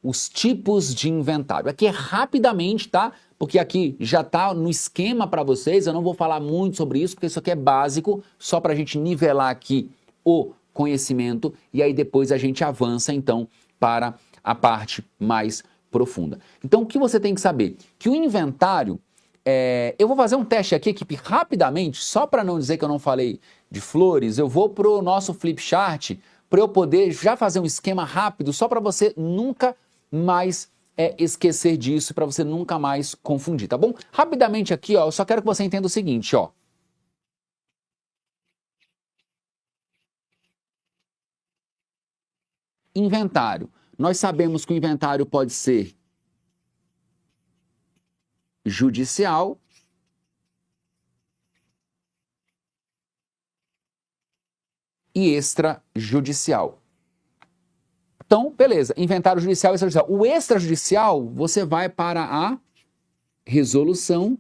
os tipos de inventário. Aqui é rapidamente, tá? Porque aqui já está no esquema para vocês, eu não vou falar muito sobre isso, porque isso aqui é básico, só para a gente nivelar aqui o conhecimento, e aí depois a gente avança, então, para a parte mais profunda. Então, o que você tem que saber? Que o inventário, eu vou fazer um teste aqui, equipe, rapidamente, só para não dizer que eu não falei de flores, eu vou para o nosso flip chart, para eu poder já fazer um esquema rápido, só para você nunca mais esquecer disso, para você nunca mais confundir, tá bom? Rapidamente aqui, ó, eu só quero que você entenda o seguinte, ó. Inventário. Nós sabemos que o inventário pode ser judicial e extrajudicial. Então, beleza, inventário judicial e extrajudicial. O extrajudicial, você vai para a resolução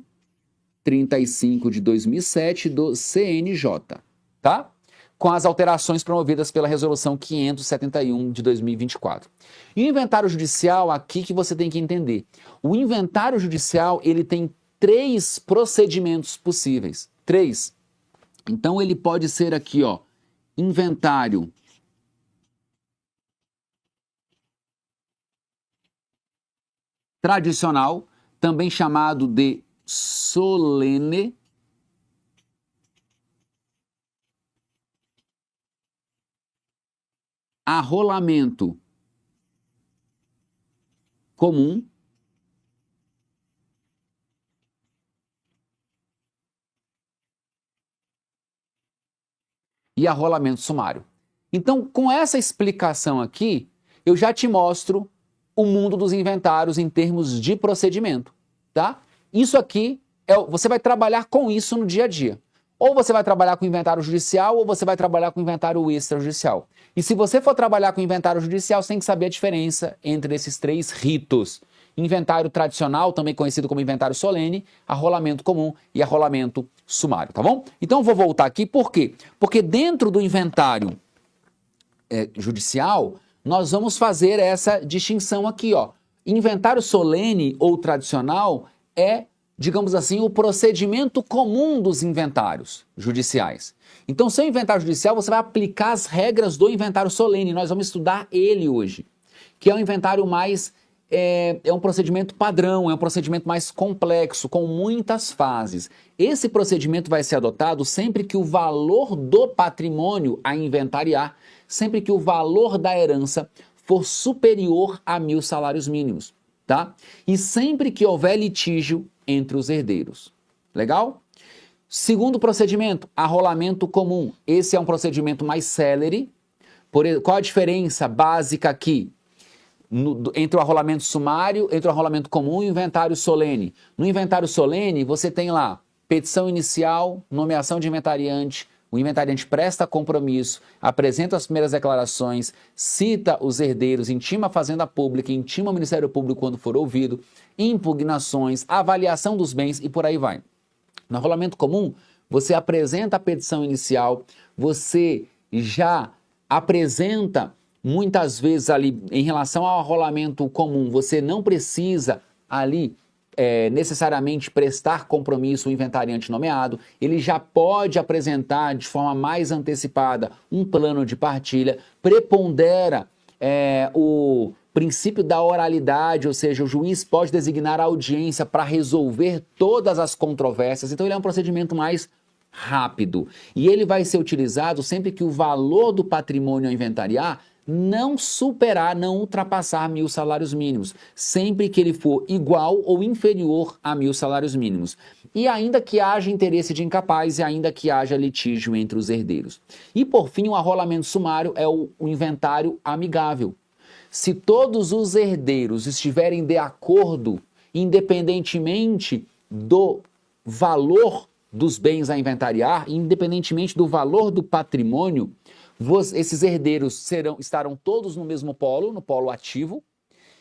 35 de 2007 do CNJ, tá? Com as alterações promovidas pela resolução 571 de 2024. E o inventário judicial, aqui que você tem que entender. O inventário judicial, ele tem 3 procedimentos possíveis. 3. Então, ele pode ser aqui, ó, inventário tradicional, também chamado de solene, arrolamento comum e arrolamento sumário. Então, com essa explicação aqui, eu já te mostro o mundo dos inventários em termos de procedimento, tá? Isso aqui, você vai trabalhar com isso no dia a dia. Ou você vai trabalhar com inventário judicial, ou você vai trabalhar com inventário extrajudicial. E se você for trabalhar com inventário judicial, você tem que saber a diferença entre esses 3 ritos. Inventário tradicional, também conhecido como inventário solene, arrolamento comum e arrolamento sumário, tá bom? Então eu vou voltar aqui, por quê? Porque dentro do inventário judicial, nós vamos fazer essa distinção aqui, ó. Inventário solene ou tradicional é, digamos assim, o procedimento comum dos inventários judiciais. Então, seu inventário judicial, você vai aplicar as regras do inventário solene. Nós vamos estudar ele hoje, que é um inventário mais... É um procedimento padrão, é um procedimento mais complexo, com muitas fases. Esse procedimento vai ser adotado sempre que o valor do patrimônio a inventariar, sempre que o valor da herança for superior a 1.000 salários mínimos, tá? E sempre que houver litígio entre os herdeiros. Legal? Segundo procedimento, arrolamento comum. Esse é um procedimento mais célere. Qual a diferença básica aqui? Entre o arrolamento sumário, entre o arrolamento comum e o inventário solene. No inventário solene, você tem lá petição inicial, nomeação de inventariante, o inventariante presta compromisso, apresenta as primeiras declarações, cita os herdeiros, intima a Fazenda Pública, intima o Ministério Público quando for ouvido, impugnações, avaliação dos bens e por aí vai. No arrolamento comum, você apresenta a petição inicial, você já apresenta... Muitas vezes ali, em relação ao arrolamento comum, você não precisa ali necessariamente prestar compromisso ao inventariante nomeado, ele já pode apresentar de forma mais antecipada um plano de partilha, prepondera o princípio da oralidade, ou seja, o juiz pode designar a audiência para resolver todas as controvérsias, então ele é um procedimento mais rápido. E ele vai ser utilizado sempre que o valor do patrimônio a inventariar não superar, não ultrapassar 1.000 salários mínimos, sempre que ele for igual ou inferior a 1.000 salários mínimos. E ainda que haja interesse de incapaz e ainda que haja litígio entre os herdeiros. E por fim, o arrolamento sumário é o inventário amigável. Se todos os herdeiros estiverem de acordo, independentemente do valor dos bens a inventariar, independentemente do valor do patrimônio, esses herdeiros estarão todos no mesmo polo, no polo ativo,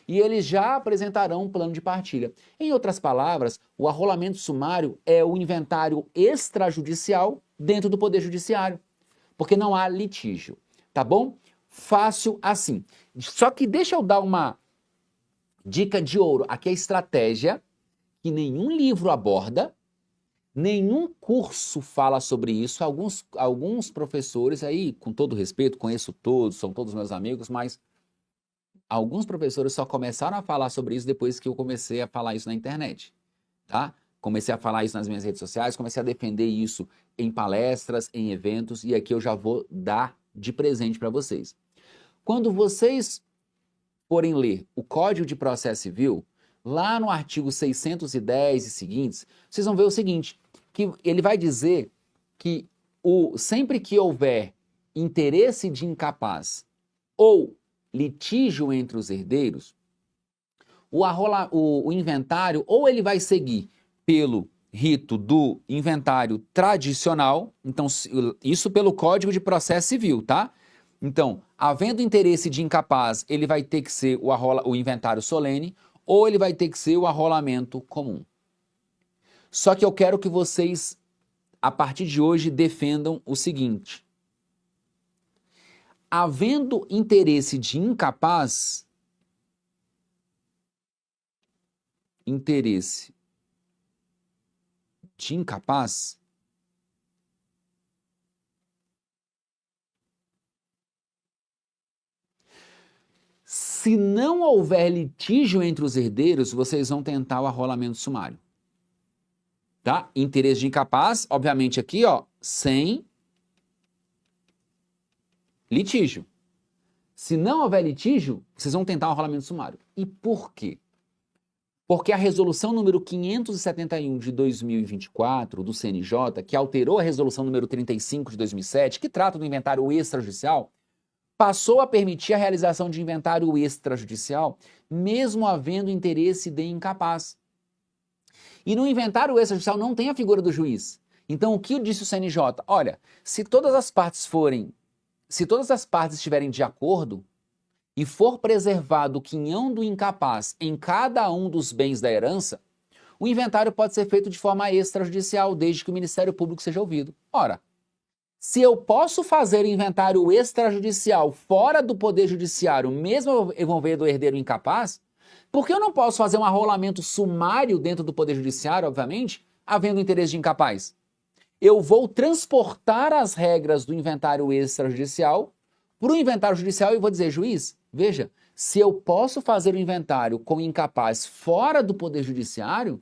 e eles já apresentarão um plano de partilha. Em outras palavras, o arrolamento sumário é o inventário extrajudicial dentro do Poder Judiciário, porque não há litígio, tá bom? Fácil assim. Só que deixa eu dar uma Dica de ouro. Aqui é a estratégia que nenhum livro aborda, nenhum curso fala sobre isso. Alguns professores aí, com todo respeito, conheço todos, são todos meus amigos, mas alguns professores só começaram a falar sobre isso depois que eu comecei a falar isso na internet, tá? Comecei a falar isso nas minhas redes sociais, comecei a defender isso em palestras, em eventos, e aqui eu já vou dar de presente para vocês. Quando vocês forem ler o Código de Processo Civil, lá no artigo 610 e seguintes, vocês vão ver o seguinte, que ele vai dizer que sempre que houver interesse de incapaz ou litígio entre os herdeiros, o inventário ou ele vai seguir pelo rito do inventário tradicional, então isso pelo Código de Processo Civil, tá? Então, havendo interesse de incapaz, ele vai ter que ser o inventário solene ou ele vai ter que ser o arrolamento comum. Só que eu quero que vocês, a partir de hoje, defendam o seguinte. Havendo interesse de incapaz, se não houver litígio entre os herdeiros, vocês vão tentar o arrolamento sumário. Tá? Interesse de incapaz, obviamente aqui, ó, sem litígio. Se não houver litígio, vocês vão tentar o arrolamento sumário. E por quê? Porque a resolução número 571 de 2024 do CNJ, que alterou a resolução número 35 de 2007, que trata do inventário extrajudicial, passou a permitir a realização de inventário extrajudicial, mesmo havendo interesse de incapaz. E no inventário extrajudicial não tem a figura do juiz. Então, o que disse o CNJ? Olha, se todas as partes estiverem de acordo e for preservado o quinhão do incapaz em cada um dos bens da herança, o inventário pode ser feito de forma extrajudicial, desde que o Ministério Público seja ouvido. Ora, se eu posso fazer inventário extrajudicial fora do Poder Judiciário, mesmo envolvendo o herdeiro incapaz, por que eu não posso fazer um arrolamento sumário dentro do Poder Judiciário, obviamente, havendo interesse de incapaz? Eu vou transportar as regras do inventário extrajudicial para o inventário judicial e vou dizer, juiz, veja, se eu posso fazer o inventário com incapaz fora do Poder Judiciário,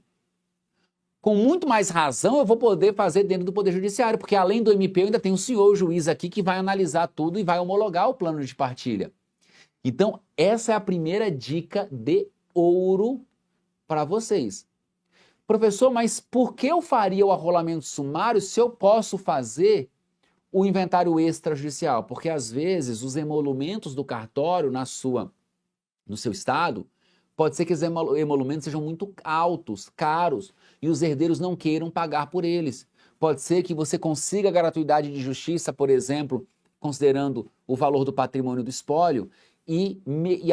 com muito mais razão eu vou poder fazer dentro do Poder Judiciário, porque além do MP eu ainda tem o senhor juiz aqui que vai analisar tudo e vai homologar o plano de partilha. Então, essa é a primeira dica de ouro para vocês. Professor, mas por que eu faria o arrolamento sumário se eu posso fazer o inventário extrajudicial? Porque às vezes os emolumentos do cartório no seu estado, pode ser que os emolumentos sejam muito altos, caros, e os herdeiros não queiram pagar por eles. Pode ser que você consiga a gratuidade de justiça, por exemplo, considerando o valor do patrimônio do espólio, e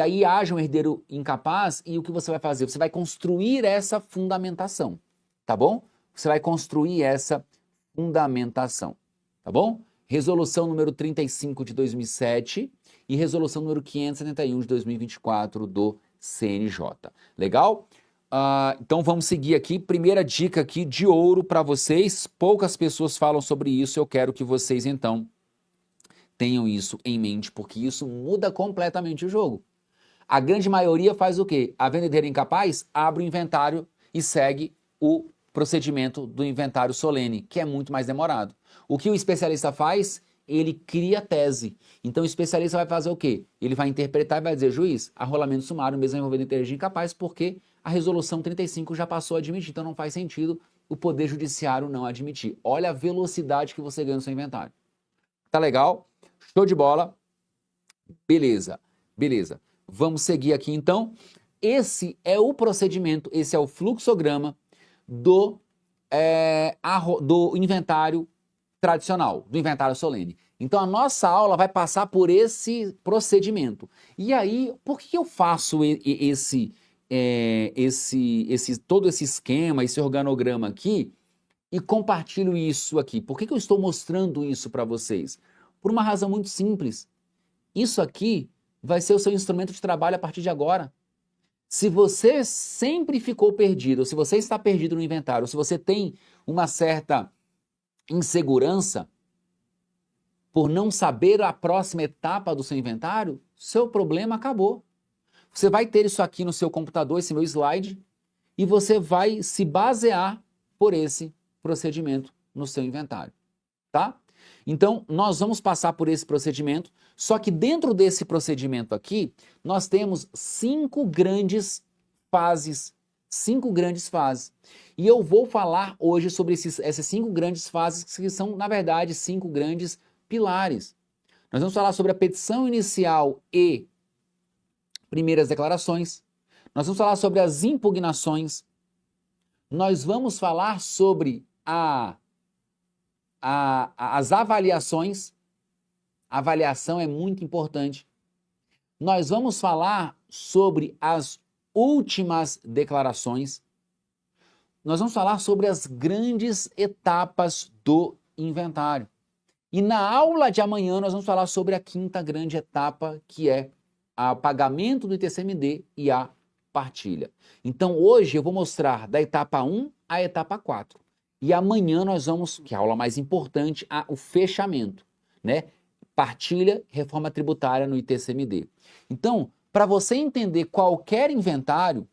aí haja um herdeiro incapaz, e o que você vai fazer? Você vai construir essa fundamentação, tá bom? Você vai construir essa fundamentação, tá bom? Resolução número 35 de 2007 e resolução número 571 de 2024 do CNJ. Legal? Então vamos seguir aqui. Primeira dica aqui de ouro para vocês. Poucas pessoas falam sobre isso. Eu quero que vocês, então, tenham isso em mente, porque isso muda completamente o jogo. A grande maioria faz o quê? Havendo herdeiro incapaz, abre o inventário e segue o procedimento do inventário solene, que é muito mais demorado. O que o especialista faz? Ele cria tese. Então o especialista vai fazer o quê? Ele vai interpretar e vai dizer, juiz, arrolamento sumário mesmo envolvendo interesse de incapaz, porque a resolução 35 já passou a admitir, então não faz sentido o Poder Judiciário não admitir. Olha a velocidade que você ganha no seu inventário. Tá legal? Show de bola? Beleza, beleza. Vamos seguir aqui então. Esse é o procedimento, esse é o fluxograma do inventário tradicional, do inventário solene. Então a nossa aula vai passar por esse procedimento. E aí, por que eu faço todo esse esquema, esse organograma aqui e compartilho isso aqui? Por que eu estou mostrando isso para vocês? Por uma razão muito simples. Isso aqui vai ser o seu instrumento de trabalho a partir de agora. Se você sempre ficou perdido, ou se você está perdido no inventário, ou se você tem uma certa insegurança por não saber a próxima etapa do seu inventário, seu problema acabou. Você vai ter isso aqui no seu computador, esse meu slide, e você vai se basear por esse procedimento no seu inventário, tá? Então, nós vamos passar por esse procedimento, só que dentro desse procedimento aqui, nós temos 5 grandes fases. 5 grandes fases. E eu vou falar hoje sobre essas 5 grandes fases, que são, na verdade, 5 grandes pilares. Nós vamos falar sobre a petição inicial e primeiras declarações. Nós vamos falar sobre as impugnações. Nós vamos falar sobre as avaliações. A avaliação é muito importante. Nós vamos falar sobre as últimas declarações. Nós vamos falar sobre as grandes etapas do inventário. E na aula de amanhã nós vamos falar sobre a 5ª grande etapa, que é o pagamento do ITCMD e a partilha. Então hoje eu vou mostrar da etapa 1 à etapa 4. E amanhã nós vamos, que é a aula mais importante, o fechamento, né? Partilha, reforma tributária no ITCMD. Então, para você entender qualquer inventário,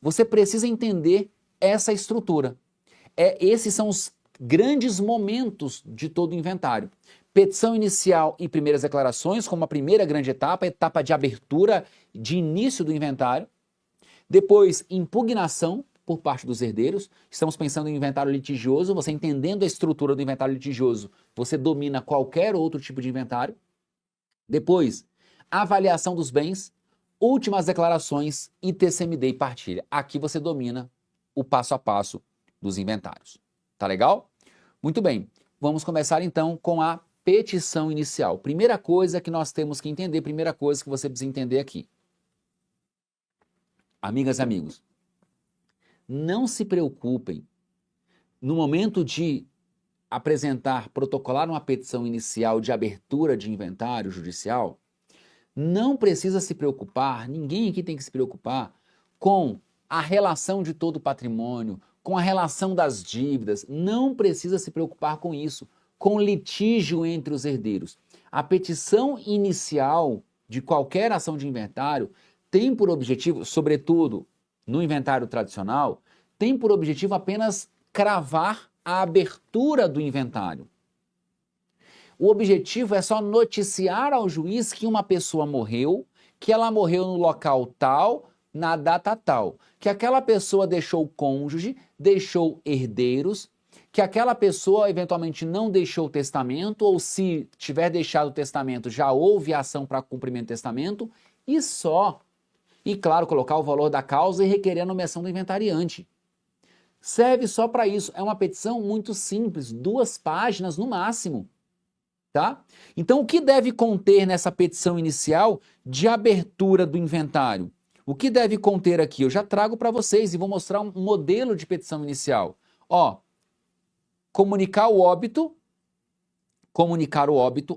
você precisa entender essa estrutura. Esses são os grandes momentos de todo o inventário. Petição inicial e primeiras declarações, como a primeira grande etapa, a etapa de abertura, de início do inventário. Depois, impugnação por parte dos herdeiros. Estamos pensando em inventário litigioso. Você entendendo a estrutura do inventário litigioso, você domina qualquer outro tipo de inventário. Depois, avaliação dos bens, últimas declarações, ITCMD e partilha. Aqui você domina o passo a passo dos inventários. Tá legal? Muito bem. Vamos começar então com a petição inicial. Primeira coisa que nós temos que entender, primeira coisa que você precisa entender aqui. Amigas e amigos, não se preocupem no momento de protocolar uma petição inicial de abertura de inventário judicial. Não precisa se preocupar, ninguém aqui tem que se preocupar com a relação de todo o patrimônio, com a relação das dívidas. Não precisa se preocupar com isso, com litígio entre os herdeiros. A petição inicial de qualquer ação de inventário tem por objetivo, sobretudo no inventário tradicional, tem por objetivo apenas cravar a abertura do inventário. O objetivo é só noticiar ao juiz que uma pessoa morreu, que ela morreu no local tal, na data tal, que aquela pessoa deixou cônjuge, deixou herdeiros, que aquela pessoa eventualmente não deixou testamento, ou se tiver deixado o testamento, já houve ação para cumprimento do testamento, e só. E claro, colocar o valor da causa e requerer a nomeação do inventariante. Serve só para isso. É uma petição muito simples, 2 páginas no máximo. Tá? Então, o que deve conter nessa petição inicial de abertura do inventário? O que deve conter aqui? Eu já trago para vocês e vou mostrar um modelo de petição inicial. Ó, comunicar o óbito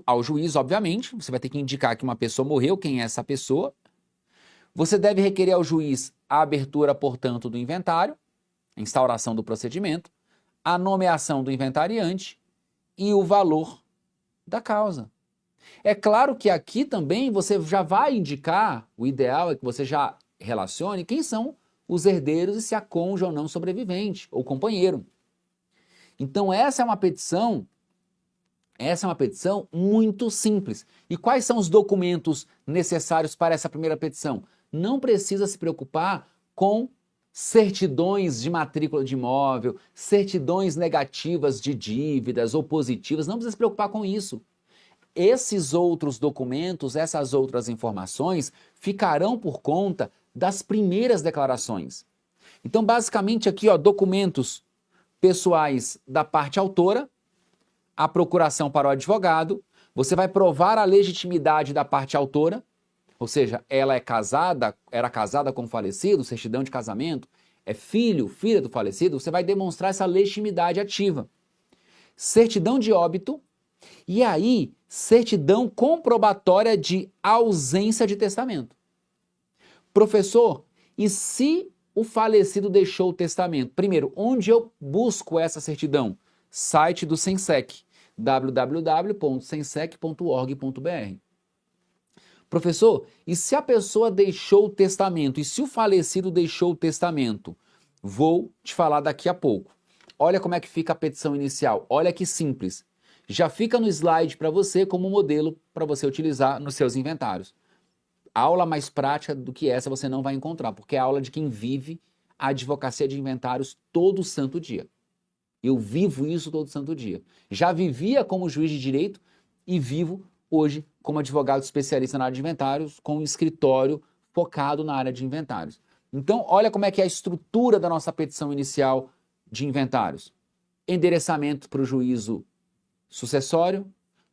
ao juiz, obviamente. Você vai ter que indicar que uma pessoa morreu, quem é essa pessoa. Você deve requerer ao juiz a abertura, portanto, do inventário, a instauração do procedimento, a nomeação do inventariante e o valor da causa. É claro que aqui também você já vai indicar, o ideal é que você já relacione quem são os herdeiros e se há cônjuge ou não sobrevivente, ou companheiro. Então essa é uma petição muito simples. E quais são os documentos necessários para essa primeira petição? Não precisa se preocupar com certidões de matrícula de imóvel, certidões negativas de dívidas ou positivas, não precisa se preocupar com isso. Esses outros documentos, essas outras informações ficarão por conta das primeiras declarações. Então, basicamente aqui, ó, documentos pessoais da parte autora, a procuração para o advogado, você vai provar a legitimidade da parte autora, ou seja, ela era casada com o falecido, certidão de casamento, é filha do falecido, você vai demonstrar essa legitimidade ativa. Certidão de óbito e aí certidão comprobatória de ausência de testamento. Professor, E se o falecido deixou o testamento? Primeiro, onde eu busco essa certidão? Site do Sensec, www.sensec.org.br. Professor, e se a pessoa deixou o testamento? E se o falecido deixou o testamento? Vou te falar daqui a pouco. Olha como é que fica a petição inicial. Olha que simples. Já fica no slide para você como modelo para você utilizar nos seus inventários. Aula mais prática do que essa você não vai encontrar, porque é a aula de quem vive a advocacia de inventários todo santo dia. Eu vivo isso todo santo dia. Já vivia como juiz de direito e vivo hoje como advogado especialista na área de inventários, com um escritório focado na área de inventários. Então, olha como é que é a estrutura da nossa petição inicial de inventários. Endereçamento para o juízo sucessório,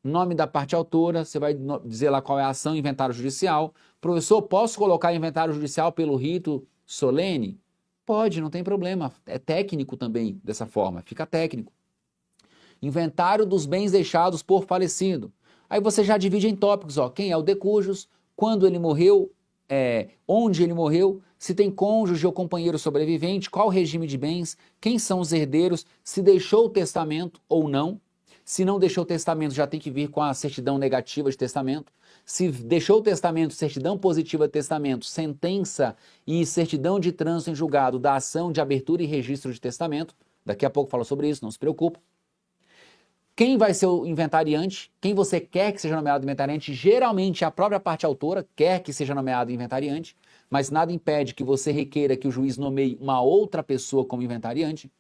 nome da parte autora, você vai dizer lá qual é a ação, inventário judicial. Professor, posso colocar inventário judicial pelo rito solene? Pode, não tem problema. É técnico também dessa forma, fica técnico. Inventário dos bens deixados por falecido. Aí você já divide em tópicos, ó, quem é o de cujos, quando ele morreu, onde ele morreu, se tem cônjuge ou companheiro sobrevivente, qual o regime de bens, quem são os herdeiros, se deixou o testamento ou não. Se não deixou o testamento, já tem que vir com a certidão negativa de testamento. Se deixou o testamento, certidão positiva de testamento, sentença e certidão de trânsito em julgado da ação de abertura e registro de testamento. Daqui a pouco falo sobre isso, não se preocupe. Quem vai ser o inventariante? Quem você quer que seja nomeado inventariante? Geralmente a própria parte autora quer que seja nomeado inventariante, mas nada impede que você requeira que o juiz nomeie uma outra pessoa como inventariante.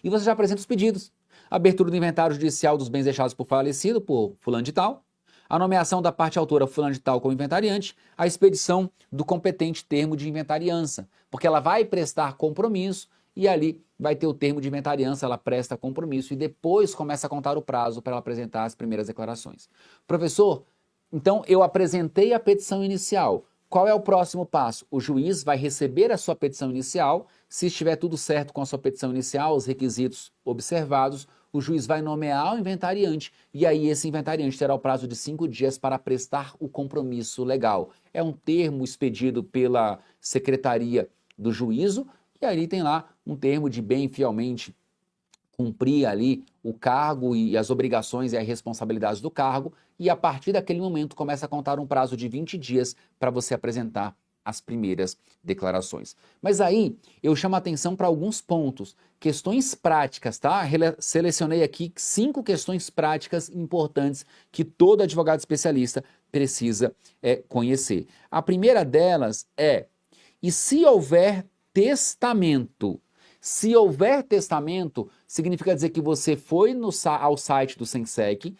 E você já apresenta os pedidos. Abertura do inventário judicial dos bens deixados por falecido, por fulano de tal, a nomeação da parte autora fulano de tal como inventariante, a expedição do competente termo de inventariança, porque ela vai prestar compromisso e ali vai ter o termo de inventariança, ela presta compromisso e depois começa a contar o prazo para ela apresentar as primeiras declarações. Professor, então eu apresentei a petição inicial. Qual é o próximo passo? O juiz vai receber a sua petição inicial. Se estiver tudo certo com a sua petição inicial, os requisitos observados, o juiz vai nomear o inventariante e aí esse inventariante terá o prazo de 5 dias para prestar o compromisso legal. É um termo expedido pela Secretaria do Juízo e aí tem lá um termo de bem fielmente cumprir ali o cargo e as obrigações e as responsabilidades do cargo e a partir daquele momento começa a contar um prazo de 20 dias para você apresentar as primeiras declarações. Mas aí eu chamo a atenção para alguns pontos, questões práticas, tá? Selecionei aqui 5 questões práticas importantes que todo advogado especialista precisa conhecer. A primeira delas é, e se houver testamento? Se houver testamento, significa dizer que você foi ao site do Sensec,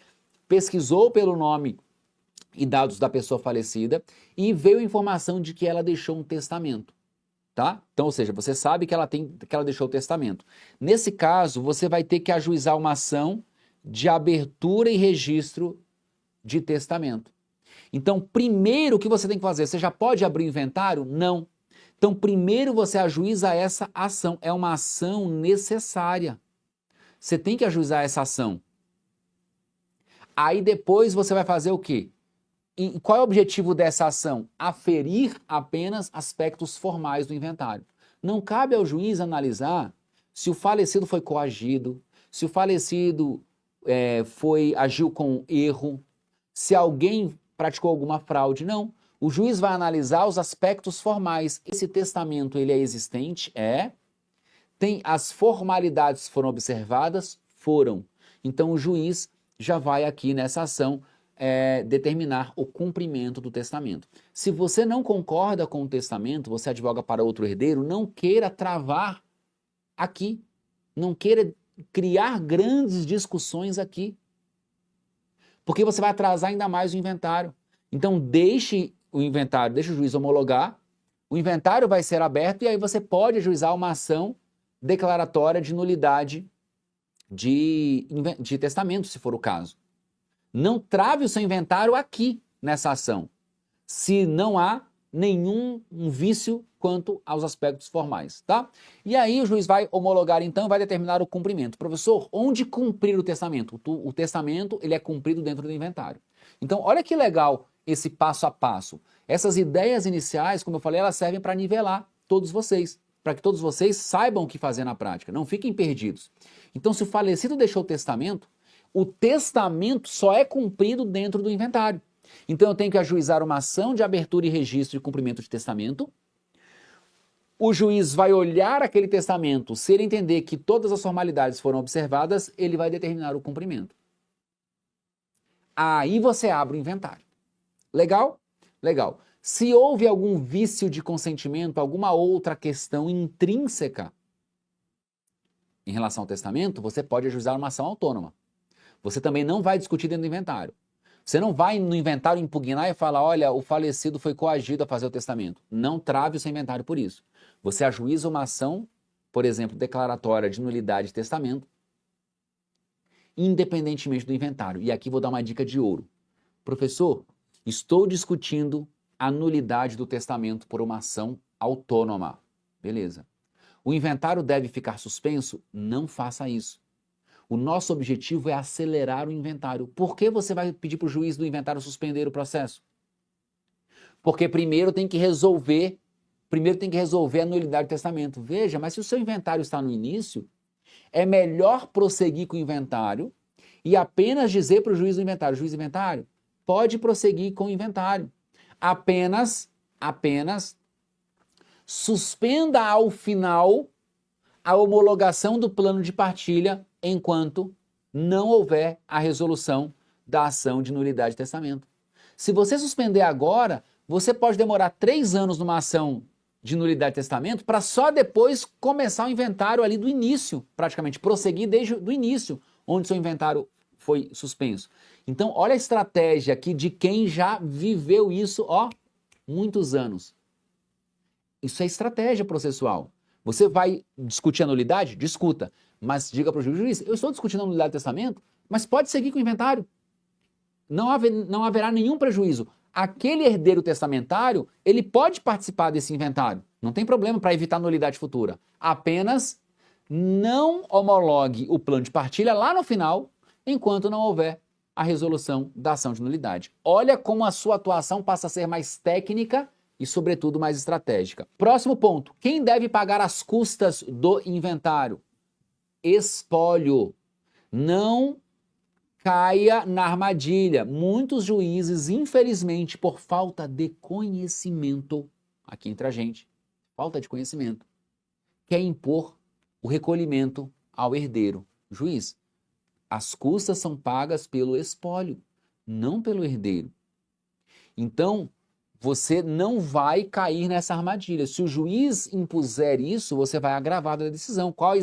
pesquisou pelo nome e dados da pessoa falecida e veio a informação de que ela deixou um testamento, tá? Então, ou seja, você sabe que ela deixou o testamento. Nesse caso, você vai ter que ajuizar uma ação de abertura e registro de testamento. Então, primeiro o que você tem que fazer? Você já pode abrir o inventário? Não. Então, primeiro você ajuiza essa ação. É uma ação necessária. Você tem que ajuizar essa ação. Aí depois você vai fazer o quê? E qual é o objetivo dessa ação? Aferir apenas aspectos formais do inventário. Não cabe ao juiz analisar se o falecido foi coagido, se o falecido agiu com erro, se alguém praticou alguma fraude. Não. O juiz vai analisar os aspectos formais. Esse testamento ele é existente? Tem as formalidades foram observadas? Foram. Então o juiz já vai aqui nessa ação determinar o cumprimento do testamento. Se você não concorda com o testamento, você advoga para outro herdeiro, não queira travar aqui. Não queira criar grandes discussões aqui. Porque você vai atrasar ainda mais o inventário. Então deixe o inventário, deixa o juiz homologar, o inventário vai ser aberto e aí você pode ajuizar uma ação declaratória de nulidade de testamento, se for o caso. Não trave o seu inventário aqui nessa ação, se não há nenhum vício quanto aos aspectos formais, tá? E aí o juiz vai homologar então e vai determinar o cumprimento. Professor, onde cumprir o testamento? O testamento ele é cumprido dentro do inventário. Então olha que legal esse passo a passo. Essas ideias iniciais, como eu falei, elas servem para nivelar todos vocês, para que todos vocês saibam o que fazer na prática, não fiquem perdidos. Então, se o falecido deixou o testamento só é cumprido dentro do inventário. Então, eu tenho que ajuizar uma ação de abertura e registro de cumprimento de testamento. O juiz vai olhar aquele testamento, se ele entender que todas as formalidades foram observadas, ele vai determinar o cumprimento. Aí você abre o inventário. Legal? Legal. Se houve algum vício de consentimento, alguma outra questão intrínseca em relação ao testamento, você pode ajuizar uma ação autônoma. Você também não vai discutir dentro do inventário. Você não vai no inventário impugnar e falar, olha, o falecido foi coagido a fazer o testamento. Não trave o seu inventário por isso. Você ajuiza uma ação, por exemplo, declaratória de nulidade de testamento, independentemente do inventário. E aqui vou dar uma dica de ouro. Professor, estou discutindo a nulidade do testamento por uma ação autônoma. Beleza. O inventário deve ficar suspenso? Não faça isso. O nosso objetivo é acelerar o inventário. Por que você vai pedir para o juiz do inventário suspender o processo? Porque primeiro tem que resolver a nulidade do testamento. Veja, mas se o seu inventário está no início, é melhor prosseguir com o inventário e apenas dizer para o juiz do inventário, juiz do inventário, pode prosseguir com o inventário. Apenas suspenda ao final a homologação do plano de partilha enquanto não houver a resolução da ação de nulidade de testamento. Se você suspender agora, você pode demorar 3 anos numa ação de nulidade de testamento para só depois começar o inventário ali do início, praticamente, prosseguir desde o início, onde seu inventário foi suspenso. Então, olha a estratégia aqui de quem já viveu isso, muitos anos. Isso é estratégia processual. Você vai discutir a nulidade? Discuta. Mas diga para o juiz, eu estou discutindo a nulidade do testamento, mas pode seguir com o inventário. Não haverá nenhum prejuízo. Aquele herdeiro testamentário, ele pode participar desse inventário. Não tem problema para evitar nulidade futura. Apenas não homologue o plano de partilha lá no final, enquanto não houver a resolução da ação de nulidade. Olha como a sua atuação passa a ser mais técnica e, sobretudo, mais estratégica. Próximo ponto. Quem deve pagar as custas do inventário? Espólio. Não caia na armadilha. Muitos juízes, infelizmente, por falta de conhecimento, aqui entre a gente, falta de conhecimento, quer impor o recolhimento ao herdeiro. Juiz, as custas são pagas pelo espólio, não pelo herdeiro. Então, você não vai cair nessa armadilha. Se o juiz impuser isso, você vai agravar a decisão. Qual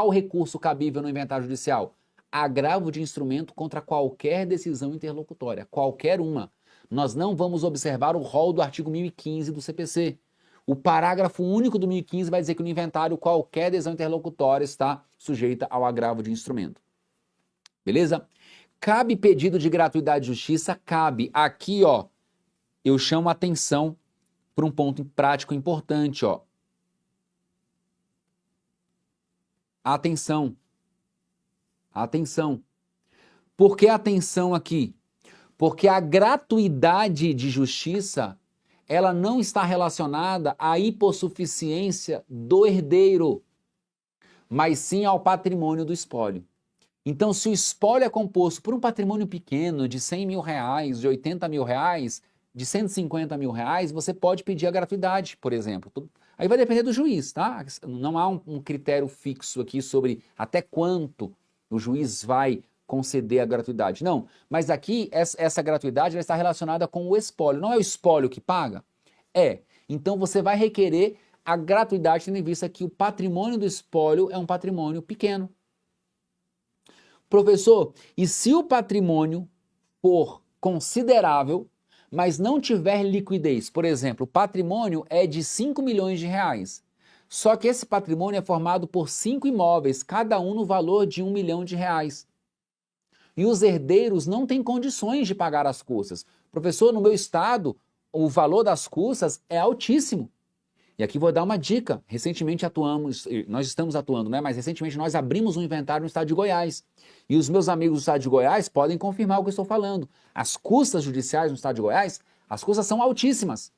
o recurso cabível no inventário judicial? Agravo de instrumento contra qualquer decisão interlocutória, qualquer uma. Nós não vamos observar o rol do artigo 1015 do CPC. O parágrafo único do 1015 vai dizer que no inventário qualquer decisão interlocutória está sujeita ao agravo de instrumento. Beleza? Cabe pedido de gratuidade de justiça? Cabe. Aqui, eu chamo a atenção para um ponto prático importante, Atenção. Atenção. Por que atenção aqui? Porque a gratuidade de justiça, ela não está relacionada à hipossuficiência do herdeiro, mas sim ao patrimônio do espólio. Então, se o espólio é composto por um patrimônio pequeno de 100 mil reais, de 80 mil reais, de 150 mil reais, você pode pedir a gratuidade, por exemplo. Aí vai depender do juiz, tá? Não há um critério fixo aqui sobre até quanto o juiz vai conceder a gratuidade. Não, mas aqui essa gratuidade ela está relacionada com o espólio. Não é o espólio que paga? É. Então você vai requerer a gratuidade tendo em vista que o patrimônio do espólio é um patrimônio pequeno. Professor, e se o patrimônio for considerável, mas não tiver liquidez? Por exemplo, o patrimônio é de 5 milhões de reais. Só que esse patrimônio é formado por 5 imóveis, cada um no valor de 1 milhão de reais. E os herdeiros não têm condições de pagar as custas. Professor, no meu estado, o valor das custas é altíssimo. E aqui vou dar uma dica. Recentemente nós estamos atuando, mas recentemente nós abrimos um inventário no estado de Goiás. E os meus amigos do estado de Goiás podem confirmar o que eu estou falando. As custas judiciais no estado de Goiás As custas são altíssimas.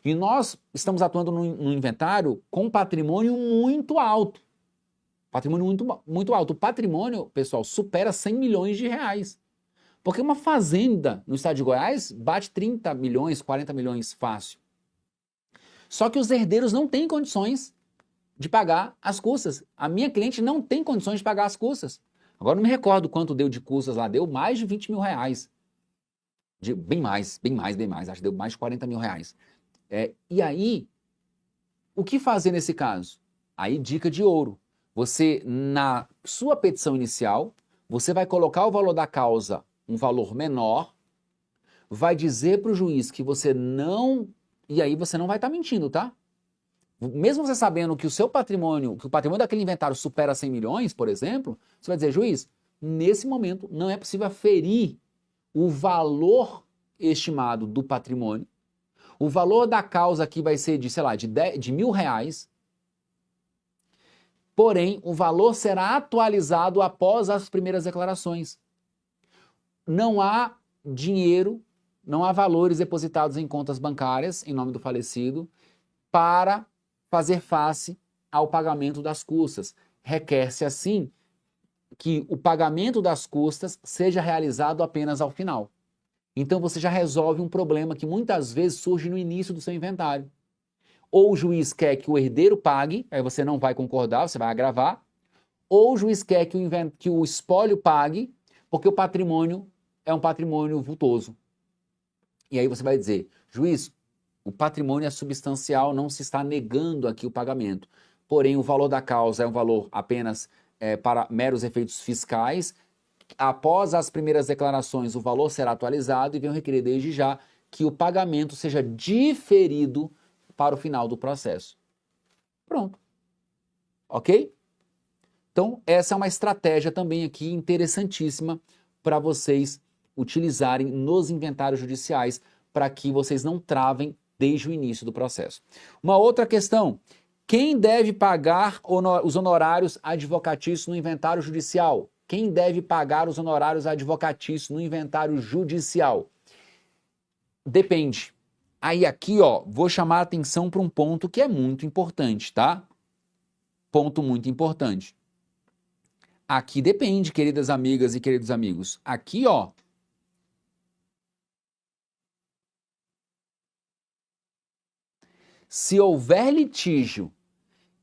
E nós estamos atuando no inventário com patrimônio muito alto. Patrimônio muito alto. O patrimônio, pessoal, supera 100 milhões de reais. Porque uma fazenda no estado de Goiás bate 30 milhões, 40 milhões fácil. Só que os herdeiros não têm condições de pagar as custas. A minha cliente não tem condições de pagar as custas. Agora não me recordo quanto deu de custas lá. Deu mais de 20 mil reais. Bem mais. Acho que deu mais de 40 mil reais. E aí, o que fazer nesse caso? Aí, dica de ouro. Você, na sua petição inicial, você vai colocar o valor da causa, um valor menor, vai dizer para o juiz que você não... E aí você não vai estar mentindo, tá? Mesmo você sabendo que o seu patrimônio, que o patrimônio daquele inventário supera 100 milhões, por exemplo, você vai dizer, juiz, nesse momento não é possível aferir o valor estimado do patrimônio. O valor da causa aqui vai ser de, sei lá, de R$1.000. Porém, o valor será atualizado após as primeiras declarações. Não há dinheiro, não há valores depositados em contas bancárias, em nome do falecido, para fazer face ao pagamento das custas. Requer-se, assim, que o pagamento das custas seja realizado apenas ao final. Então você já resolve um problema que muitas vezes surge no início do seu inventário. Ou o juiz quer que o herdeiro pague, aí você não vai concordar, você vai agravar. Ou o juiz quer que o espólio pague, porque o patrimônio é um patrimônio vultoso. E aí você vai dizer, juiz, o patrimônio é substancial, não se está negando aqui o pagamento. Porém, o valor da causa é um valor apenas para meros efeitos fiscais. Após as primeiras declarações, o valor será atualizado e venho requerer desde já que o pagamento seja diferido para o final do processo. Pronto. Ok? Então, essa é uma estratégia também aqui interessantíssima para vocês utilizarem nos inventários judiciais para que vocês não travem desde o início do processo. Uma outra questão, quem deve pagar os honorários advocatícios no inventário judicial? Quem deve pagar os honorários advocatícios no inventário judicial? Depende. Aí aqui, ó, vou chamar a atenção para um ponto que é muito importante, tá? Ponto muito importante. Aqui depende, queridas amigas e queridos amigos. Aqui, ó, se houver litígio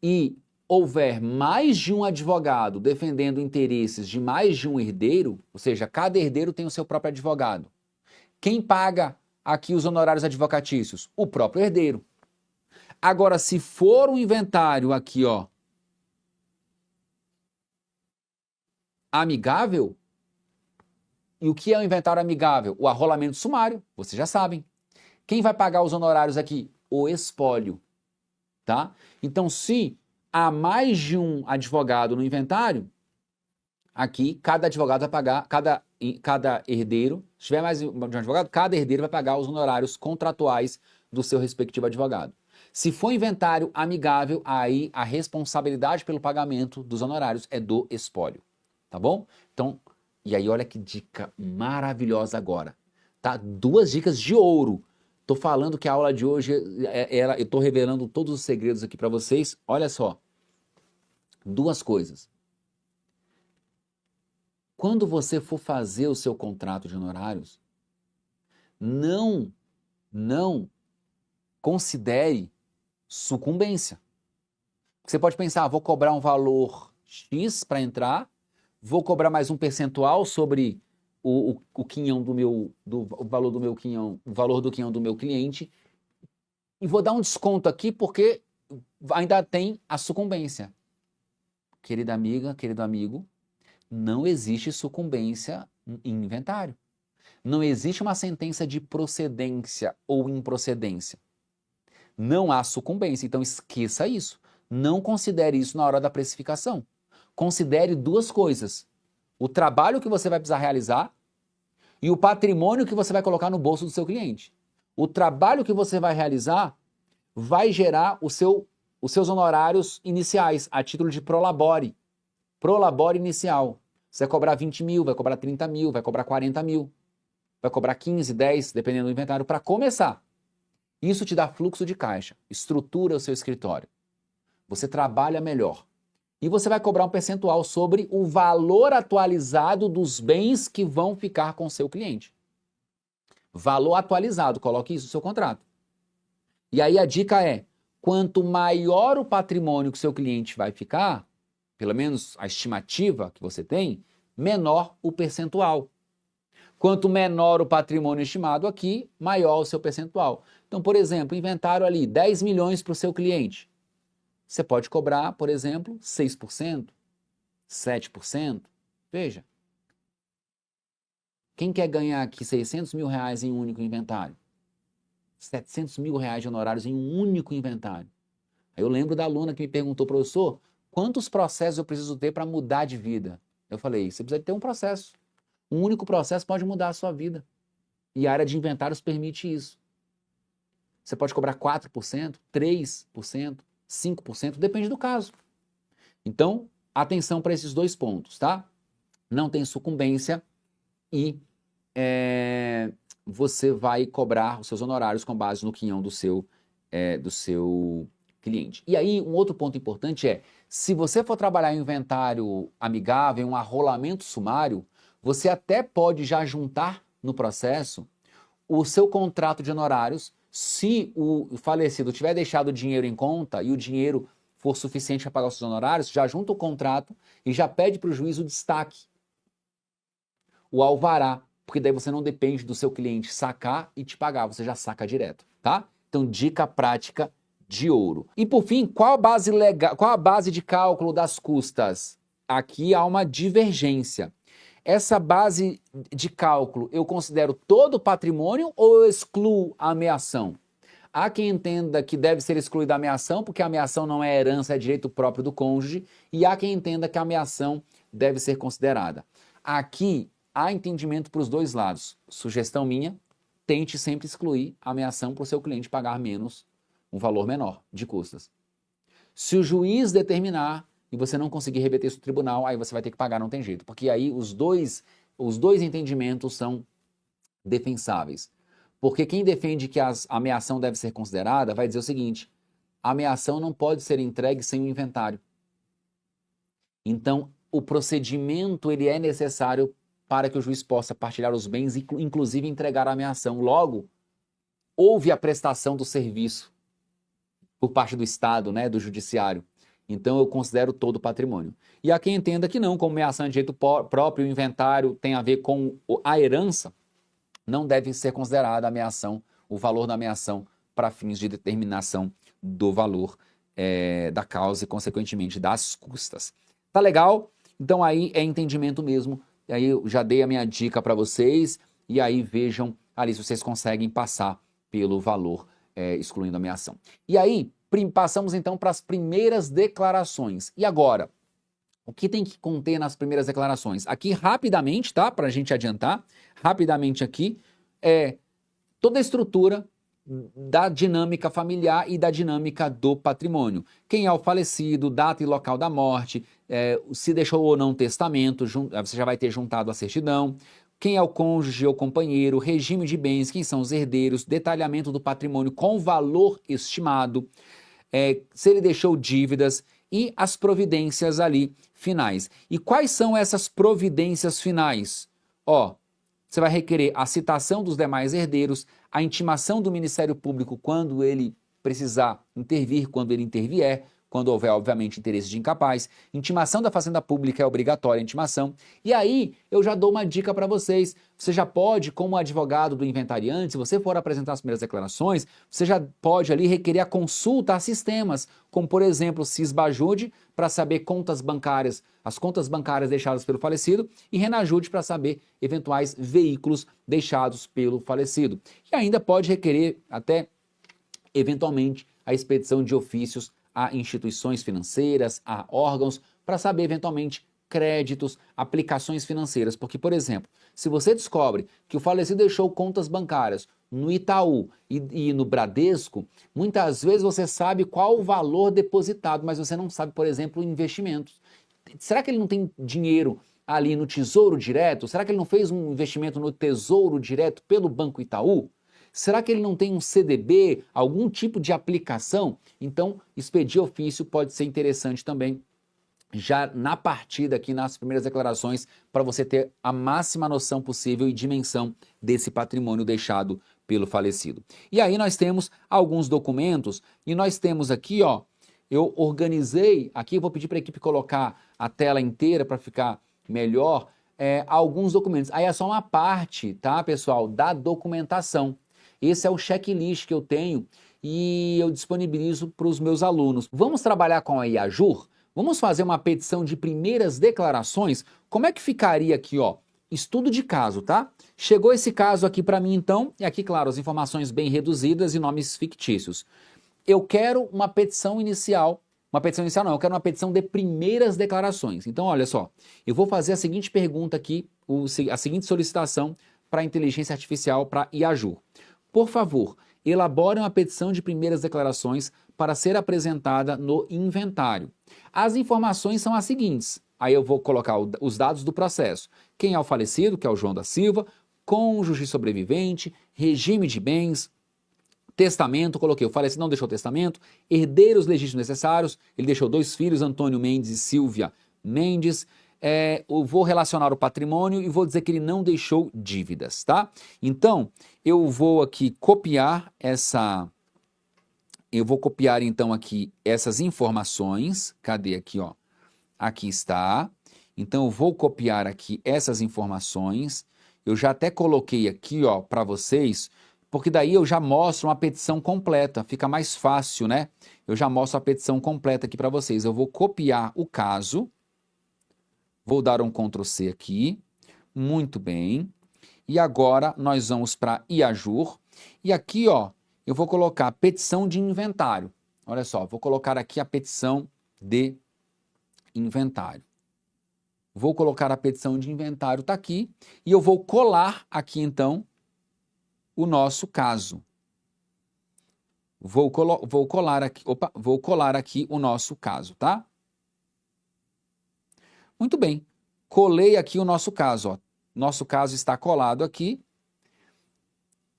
e houver mais de um advogado defendendo interesses de mais de um herdeiro, ou seja, cada herdeiro tem o seu próprio advogado. Quem paga aqui os honorários advocatícios? O próprio herdeiro. Agora, se for um inventário aqui, ó, amigável, e o que é um inventário amigável? O arrolamento sumário, vocês já sabem. Quem vai pagar os honorários aqui? O espólio, tá? Então, se há mais de um advogado no inventário, aqui cada advogado vai pagar, cada herdeiro, se tiver mais de um advogado, cada herdeiro vai pagar os honorários contratuais do seu respectivo advogado. Se for inventário amigável, aí a responsabilidade pelo pagamento dos honorários é do espólio, tá bom? Então, e aí olha que dica maravilhosa agora, tá? 2 dicas de ouro. Tô falando que a aula de hoje, eu tô revelando todos os segredos aqui para vocês. Olha só, 2 coisas. Quando você for fazer o seu contrato de honorários, não considere sucumbência. Você pode pensar, vou cobrar um valor X para entrar, vou cobrar mais um percentual sobre o quinhão o valor do meu quinhão, o valor do quinhão do meu cliente, e vou dar um desconto aqui porque ainda tem a sucumbência. Querida amiga, querido amigo, não existe sucumbência em inventário. Não existe uma sentença de procedência ou improcedência. Não há sucumbência, então esqueça isso. Não considere isso na hora da precificação. Considere 2 coisas. O trabalho que você vai precisar realizar e o patrimônio que você vai colocar no bolso do seu cliente. O trabalho que você vai realizar vai gerar os seus honorários iniciais, a título de prolabore. Prolabore inicial. Você vai cobrar 20 mil, vai cobrar 30 mil, vai cobrar 40 mil. vai cobrar 15, 10, dependendo do inventário, para começar. Isso te dá fluxo de caixa, estrutura o seu escritório. Você trabalha melhor. E você vai cobrar um percentual sobre o valor atualizado dos bens que vão ficar com o seu cliente. Valor atualizado, coloque isso no seu contrato. E aí a dica é, quanto maior o patrimônio que o seu cliente vai ficar, pelo menos a estimativa que você tem, menor o percentual. Quanto menor o patrimônio estimado aqui, maior o seu percentual. Então, por exemplo, inventário ali, 10 milhões para o seu cliente. Você pode cobrar, por exemplo, 6%, 7%. Veja. Quem quer ganhar aqui 600 mil reais em um único inventário? 700 mil reais de honorários em um único inventário. Aí eu lembro da aluna que me perguntou, professor, quantos processos eu preciso ter para mudar de vida? Eu falei, você precisa ter um processo. Um único processo pode mudar a sua vida. E a área de inventários permite isso. Você pode cobrar 4%, 3%, 5%, depende do caso. Então, atenção para esses dois pontos, tá? Não tem sucumbência e você vai cobrar os seus honorários com base no quinhão do seu cliente. E aí, um outro ponto importante é, se você for trabalhar em inventário amigável, em um arrolamento sumário, você até pode já juntar no processo o seu contrato de honorários, se o falecido tiver deixado o dinheiro em conta e o dinheiro for suficiente para pagar os seus honorários, já junta o contrato e já pede para o juiz o destaque, o alvará, porque daí você não depende do seu cliente sacar e te pagar, você já saca direto, tá? Então, dica prática de ouro. E por fim, qual a base legal, qual a base de cálculo das custas? Aqui há uma divergência. Essa base de cálculo, eu considero todo o patrimônio ou eu excluo a ameação? Há quem entenda que deve ser excluída a ameação, porque a ameação não é herança, é direito próprio do cônjuge, e há quem entenda que a ameação deve ser considerada. Aqui há entendimento para os dois lados. Sugestão minha, tente sempre excluir a ameação para o seu cliente pagar menos, um valor menor de custas. Se o juiz determinar e você não conseguir reverter isso no tribunal, aí você vai ter que pagar, não tem jeito, porque aí os dois entendimentos são defensáveis. Porque quem defende que a ameação deve ser considerada vai dizer o seguinte, a ameação não pode ser entregue sem o inventário. Então, o procedimento ele é necessário para que o juiz possa partilhar os bens e, inclusive, entregar a ameação. Logo, houve a prestação do serviço por parte do Estado, né, do judiciário. Então, eu considero todo o patrimônio. E há quem entenda que não, como ameação de direito próprio, o inventário tem a ver com a herança, não deve ser considerada a ameação, o valor da ameação para fins de determinação do valor da causa e, consequentemente, das custas. Tá legal? Então, aí é entendimento mesmo. E aí eu já dei a minha dica para vocês e aí vejam ali se vocês conseguem passar pelo valor excluindo a ameação. E aí, passamos então para as primeiras declarações. E agora, o que tem que conter nas primeiras declarações? Aqui, rapidamente, tá? Para a gente adiantar, rapidamente aqui, toda a estrutura da dinâmica familiar e da dinâmica do patrimônio. Quem é o falecido, data e local da morte, se deixou ou não testamento, você já vai ter juntado a certidão, quem é o cônjuge ou companheiro, regime de bens, quem são os herdeiros, detalhamento do patrimônio com valor estimado, se ele deixou dívidas e as providências ali finais. E quais são essas providências finais? Você vai requerer a citação dos demais herdeiros, a intimação do Ministério Público quando ele precisar intervir, quando ele intervier, quando houver, obviamente, interesse de incapaz. Intimação da Fazenda Pública é obrigatória a intimação. E aí, eu já dou uma dica para vocês. Você já pode, como advogado do inventariante, se você for apresentar as primeiras declarações, você já pode ali requerer a consulta a sistemas, como, por exemplo, o Sisbajude, para saber contas bancárias, as contas bancárias deixadas pelo falecido, e Renajude para saber eventuais veículos deixados pelo falecido. E ainda pode requerer até, eventualmente, a expedição de ofícios a instituições financeiras, a órgãos, para saber, eventualmente, créditos, aplicações financeiras. Porque, por exemplo, se você descobre que o falecido deixou contas bancárias no Itaú e no Bradesco, muitas vezes você sabe qual o valor depositado, mas você não sabe, por exemplo, investimentos. Será que ele não tem dinheiro ali no Tesouro Direto? Será que ele não fez um investimento no Tesouro Direto pelo Banco Itaú? Será que ele não tem um CDB, algum tipo de aplicação? Então, expedir ofício pode ser interessante também, já na partida aqui nas primeiras declarações, para você ter a máxima noção possível e dimensão desse patrimônio deixado pelo falecido. E aí nós temos alguns documentos e nós temos aqui, ó, eu organizei, aqui eu vou pedir para a equipe colocar a tela inteira para ficar melhor, alguns documentos. Aí é só uma parte, tá, pessoal, da documentação. Esse é o checklist que eu tenho e eu disponibilizo para os meus alunos. Vamos trabalhar com a IAJUR? Vamos fazer uma petição de primeiras declarações? Como é que ficaria aqui, ó? Estudo de caso, tá? Chegou esse caso aqui para mim então, e aqui, claro, as informações bem reduzidas e nomes fictícios. Eu quero uma petição inicial não, eu quero uma petição de primeiras declarações. Então, olha só, eu vou fazer a seguinte pergunta aqui, a seguinte solicitação para a inteligência artificial, para IAJUR. Por favor, elabore uma petição de primeiras declarações para ser apresentada no inventário. As informações são as seguintes. Aí eu vou colocar os dados do processo. Quem é o falecido, que é o João da Silva, cônjuge sobrevivente, regime de bens, testamento, coloquei o falecido não deixou testamento, herdeiros legítimos necessários, ele deixou 2 filhos, Antônio Mendes e Silvia Mendes. Eu vou relacionar o patrimônio e vou dizer que ele não deixou dívidas, tá? Então, eu vou aqui copiar então aqui essas informações. Cadê aqui, ó? Aqui está. Então, eu vou copiar aqui essas informações. Eu já até coloquei aqui, ó, para vocês, porque daí eu já mostro uma petição completa. Fica mais fácil, né? Eu já mostro a petição completa aqui para vocês. Eu vou copiar o caso. Vou dar um Ctrl C aqui. Muito bem. E agora nós vamos para IAJUR. E aqui, ó, eu vou colocar petição de inventário. Olha só, vou colocar aqui a petição de inventário. Vou colocar a petição de inventário, tá aqui. E eu vou colar aqui, então, o nosso caso. Vou colar aqui o nosso caso, tá? Muito bem. Colei aqui o nosso caso, ó. Nosso caso está colado aqui.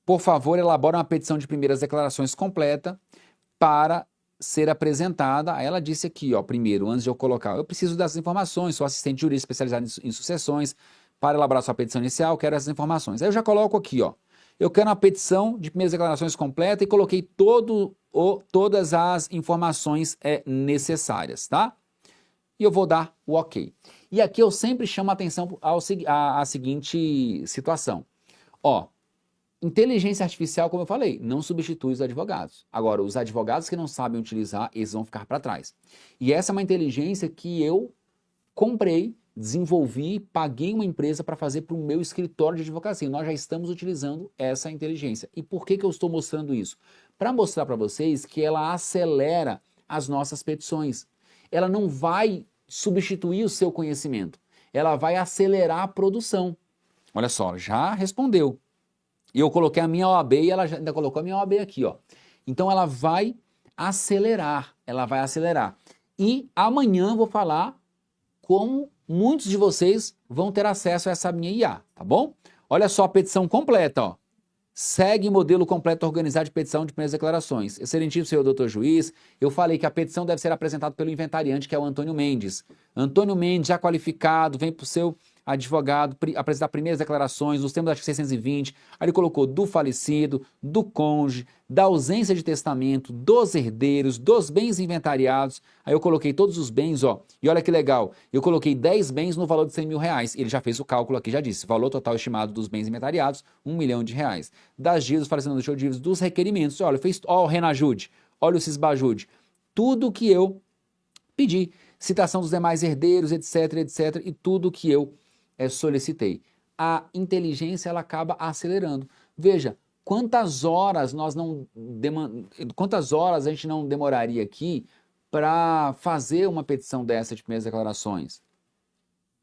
Por favor, elabore uma petição de primeiras declarações completa para ser apresentada. Aí ela disse aqui, ó, primeiro, antes de eu colocar, eu preciso dessas informações, sou assistente jurídico especializado em sucessões, para elaborar sua petição inicial, quero essas informações. Aí eu já coloco aqui, ó, eu quero uma petição de primeiras declarações completa e coloquei todas as informações necessárias, tá? E eu vou dar o OK. E aqui eu sempre chamo a atenção à seguinte situação. Ó, inteligência artificial, como eu falei, não substitui os advogados. Agora, os advogados que não sabem utilizar, eles vão ficar para trás. E essa é uma inteligência que eu comprei, desenvolvi, paguei uma empresa para fazer para o meu escritório de advocacia. Nós já estamos utilizando essa inteligência. E por que eu estou mostrando isso? Para mostrar para vocês que ela acelera as nossas petições. Ela não vai substituir o seu conhecimento. Ela vai acelerar a produção. Olha só, já respondeu. E eu coloquei a minha OAB e ela ainda colocou a minha OAB aqui, ó. Então ela vai acelerar, E amanhã eu vou falar como muitos de vocês vão ter acesso a essa minha IA, tá bom? Olha só a petição completa, ó. Segue modelo completo organizado de petição de primeiras declarações. Excelentíssimo senhor doutor juiz, eu falei que a petição deve ser apresentada pelo inventariante, que é o Antônio Mendes. Antônio Mendes, já qualificado, vem para o seu advogado apresentar primeiras declarações nos termos do artigo 620. Aí ele colocou do falecido, do cônjuge, da ausência de testamento, dos herdeiros, dos bens inventariados. Aí eu coloquei todos os bens, ó. E olha que legal, eu coloquei 10 bens no valor de 100 mil reais. Ele já fez o cálculo aqui, já disse. Valor total estimado dos bens inventariados, 1 milhão de reais. Das dívidas, falecendo não deixou dívidas, dos requerimentos. Olha, fez, ó, o Renajude, olha o Cisbajude. Tudo que eu pedi. Citação dos demais herdeiros, etc, etc. E tudo que eu solicitei. A inteligência, ela acaba acelerando. Veja, quantas horas a gente não demoraria aqui para fazer uma petição dessa de primeiras declarações?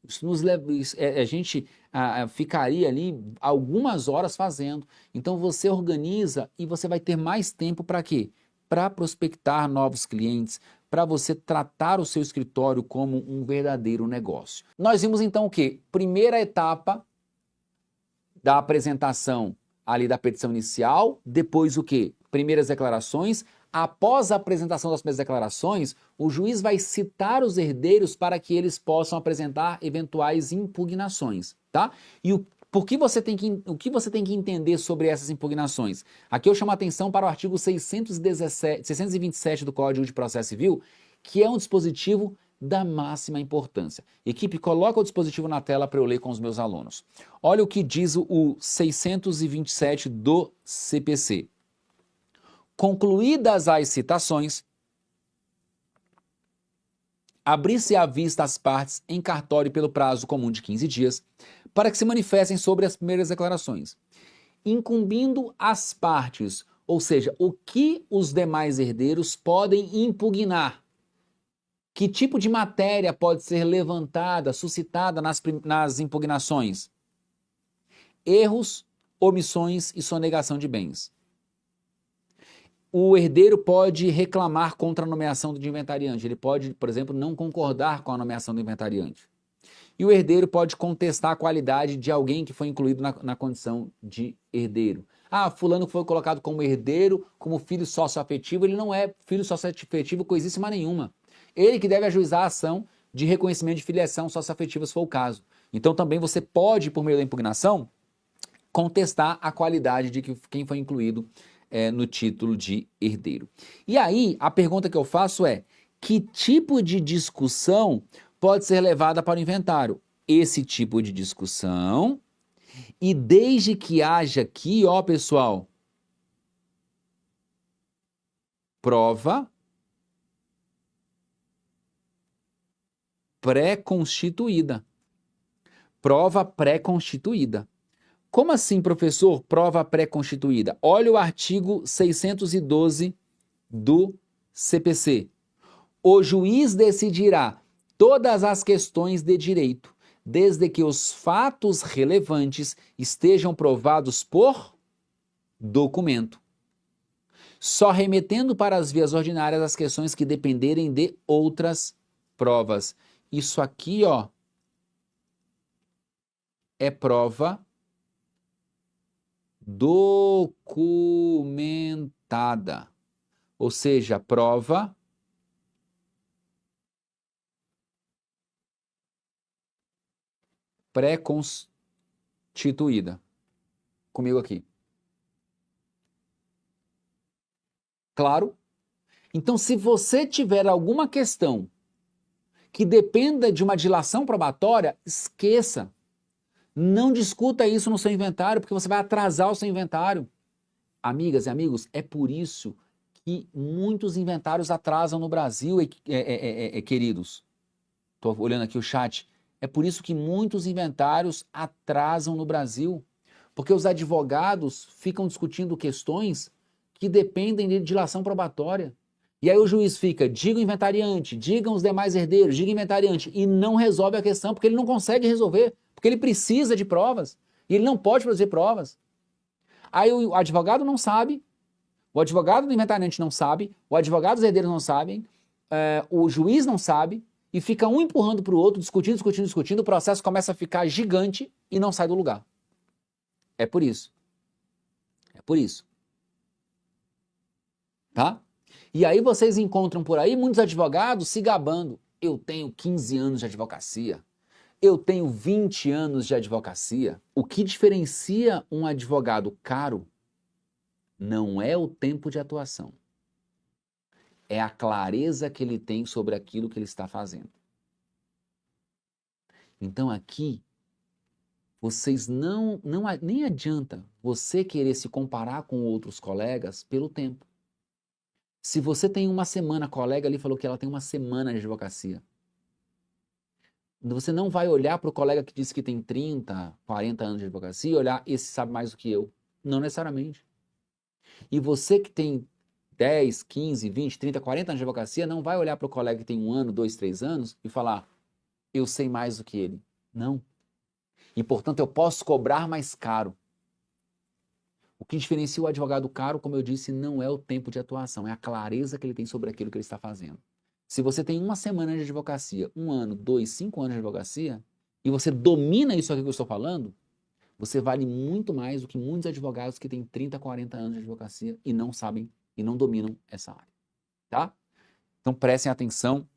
Isso nos leva, a gente ficaria ali algumas horas fazendo. Então você organiza e você vai ter mais tempo para quê? Para prospectar novos clientes, para você tratar o seu escritório como um verdadeiro negócio. Nós vimos então o quê? Primeira etapa da apresentação ali da petição inicial, depois o quê? Primeiras declarações. Após a apresentação das primeiras declarações, o juiz vai citar os herdeiros para que eles possam apresentar eventuais impugnações, tá? E o que você tem que entender sobre essas impugnações? Aqui eu chamo a atenção para o artigo 627 do Código de Processo Civil, que é um dispositivo da máxima importância. Equipe, coloca o dispositivo na tela para eu ler com os meus alunos. Olha o que diz o 627 do CPC. Concluídas as citações, abrir-se à vista as partes em cartório pelo prazo comum de 15 dias, para que se manifestem sobre as primeiras declarações, incumbindo as partes, ou seja, o que os demais herdeiros podem impugnar. Que tipo de matéria pode ser levantada, suscitada nas impugnações? Erros, omissões e sonegação de bens. O herdeiro pode reclamar contra a nomeação do inventariante. Ele pode, por exemplo, não concordar com a nomeação do inventariante. E o herdeiro pode contestar a qualidade de alguém que foi incluído na condição de herdeiro. Ah, fulano foi colocado como herdeiro, como filho socioafetivo, ele não é filho socioafetivo coisíssima nenhuma. Ele que deve ajuizar a ação de reconhecimento de filiação socioafetiva, se for o caso. Então também você pode, por meio da impugnação, contestar a qualidade de quem foi incluído no título de herdeiro. E aí, a pergunta que eu faço é, que tipo de discussão pode ser levada para o inventário? Esse tipo de discussão, e desde que haja aqui, ó pessoal, prova pré-constituída. Prova pré-constituída. Como assim, professor, prova pré-constituída? Olha o artigo 612 do CPC. O juiz decidirá todas as questões de direito, desde que os fatos relevantes estejam provados por documento, só remetendo para as vias ordinárias as questões que dependerem de outras provas. Isso aqui, ó, é prova documentada, ou seja, prova pré-constituída. Comigo aqui. Claro? Então, se você tiver alguma questão que dependa de uma dilação probatória, esqueça. Não discuta isso no seu inventário, porque você vai atrasar o seu inventário. Amigas e amigos, é por isso que muitos inventários atrasam no Brasil, queridos. Estou olhando aqui o chat. É por isso que muitos inventários atrasam no Brasil, porque os advogados ficam discutindo questões que dependem de dilação probatória. E aí o juiz fica, diga o inventariante, digam os demais herdeiros, diga o inventariante, e não resolve a questão, porque ele não consegue resolver. Porque ele precisa de provas e ele não pode produzir provas. Aí o advogado não sabe, o advogado do inventariante não sabe, o advogado dos herdeiros não sabem, o juiz não sabe, e fica um empurrando para o outro, discutindo, o processo começa a ficar gigante e não sai do lugar. É por isso. É por isso. Tá? E aí vocês encontram por aí muitos advogados se gabando. Eu tenho 15 anos de advocacia. Eu tenho 20 anos de advocacia. O que diferencia um advogado caro não é o tempo de atuação. É a clareza que ele tem sobre aquilo que ele está fazendo. Então aqui, vocês nem adianta você querer se comparar com outros colegas pelo tempo. Se você tem uma semana, a colega ali falou que ela tem uma semana de advocacia. Você não vai olhar para o colega que disse que tem 30, 40 anos de advocacia e olhar, esse sabe mais do que eu. Não necessariamente. E você que tem 10, 15, 20, 30, 40 anos de advocacia, não vai olhar para o colega que tem 1 ano, 2, 3 anos e falar, eu sei mais do que ele. Não. E, portanto, eu posso cobrar mais caro. O que diferencia o advogado caro, como eu disse, não é o tempo de atuação, é a clareza que ele tem sobre aquilo que ele está fazendo. Se você tem uma semana de advocacia, 1 ano, 2, 5 anos de advocacia, e você domina isso aqui que eu estou falando, você vale muito mais do que muitos advogados que têm 30, 40 anos de advocacia e não sabem e não dominam essa área, tá? Então prestem atenção,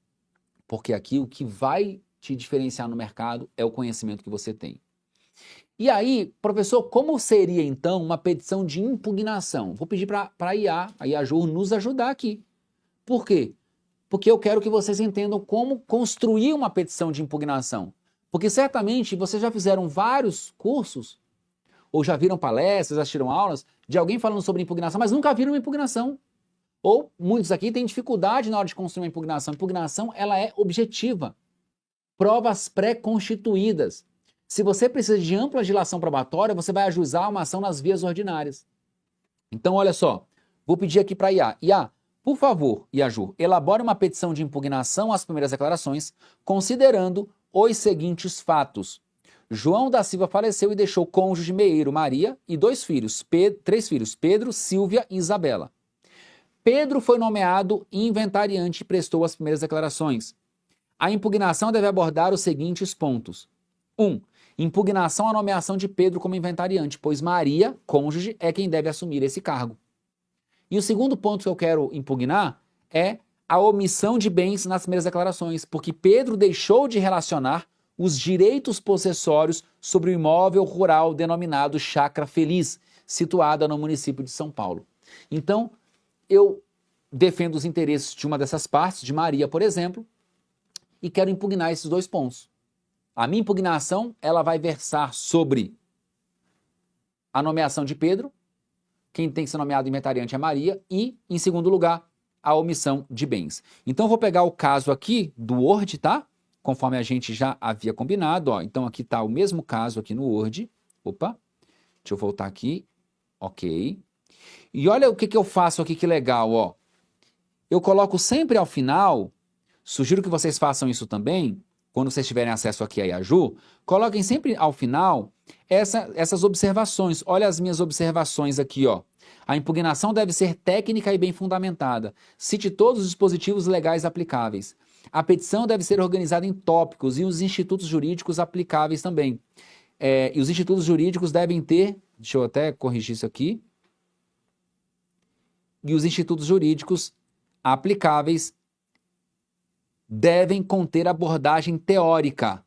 porque aqui o que vai te diferenciar no mercado é o conhecimento que você tem. E aí, professor, como seria então uma petição de impugnação? Vou pedir para a IAJUR nos ajudar aqui. Por quê? Porque eu quero que vocês entendam como construir uma petição de impugnação. Porque certamente vocês já fizeram vários cursos, ou já viram palestras, assistiram aulas, de alguém falando sobre impugnação, mas nunca viram uma impugnação. Ou muitos aqui têm dificuldade na hora de construir uma impugnação. Impugnação, ela é objetiva. Provas pré-constituídas. Se você precisa de ampla dilação probatória, você vai ajuizar uma ação nas vias ordinárias. Então, olha só, vou pedir aqui para a IA. IA, por favor, IAJUR, elabore uma petição de impugnação às primeiras declarações, considerando os seguintes fatos. João da Silva faleceu e deixou cônjuge Meeiro Maria e 3 filhos, Pedro, Silvia e Isabela. Pedro foi nomeado inventariante e prestou as primeiras declarações. A impugnação deve abordar os seguintes pontos. 1. Impugnação à nomeação de Pedro como inventariante, pois Maria, cônjuge, é quem deve assumir esse cargo. E o segundo ponto que eu quero impugnar é a omissão de bens nas primeiras declarações, porque Pedro deixou de relacionar os direitos possessórios sobre o imóvel rural denominado Chácara Feliz, situada no município de São Paulo. Então, eu defendo os interesses de uma dessas partes, de Maria, por exemplo, e quero impugnar esses 2 pontos. A minha impugnação, ela vai versar sobre a nomeação de Pedro, quem tem que ser nomeado inventariante é Maria, e, em segundo lugar, a omissão de bens. Então, eu vou pegar o caso aqui do Word, tá? Conforme a gente já havia combinado, ó. Então, aqui está o mesmo caso aqui no Word. Opa, deixa eu voltar aqui. Ok. E olha o que eu faço aqui, que legal, ó. Eu coloco sempre ao final, sugiro que vocês façam isso também, quando vocês tiverem acesso aqui a IAJUR, coloquem sempre ao final essas observações. Olha as minhas observações aqui, ó. A impugnação deve ser técnica e bem fundamentada. Cite todos os dispositivos legais aplicáveis. A petição deve ser organizada em tópicos e os institutos jurídicos aplicáveis também. E os institutos jurídicos devem ter, deixa eu até corrigir isso aqui, e os institutos jurídicos aplicáveis devem conter abordagem teórica.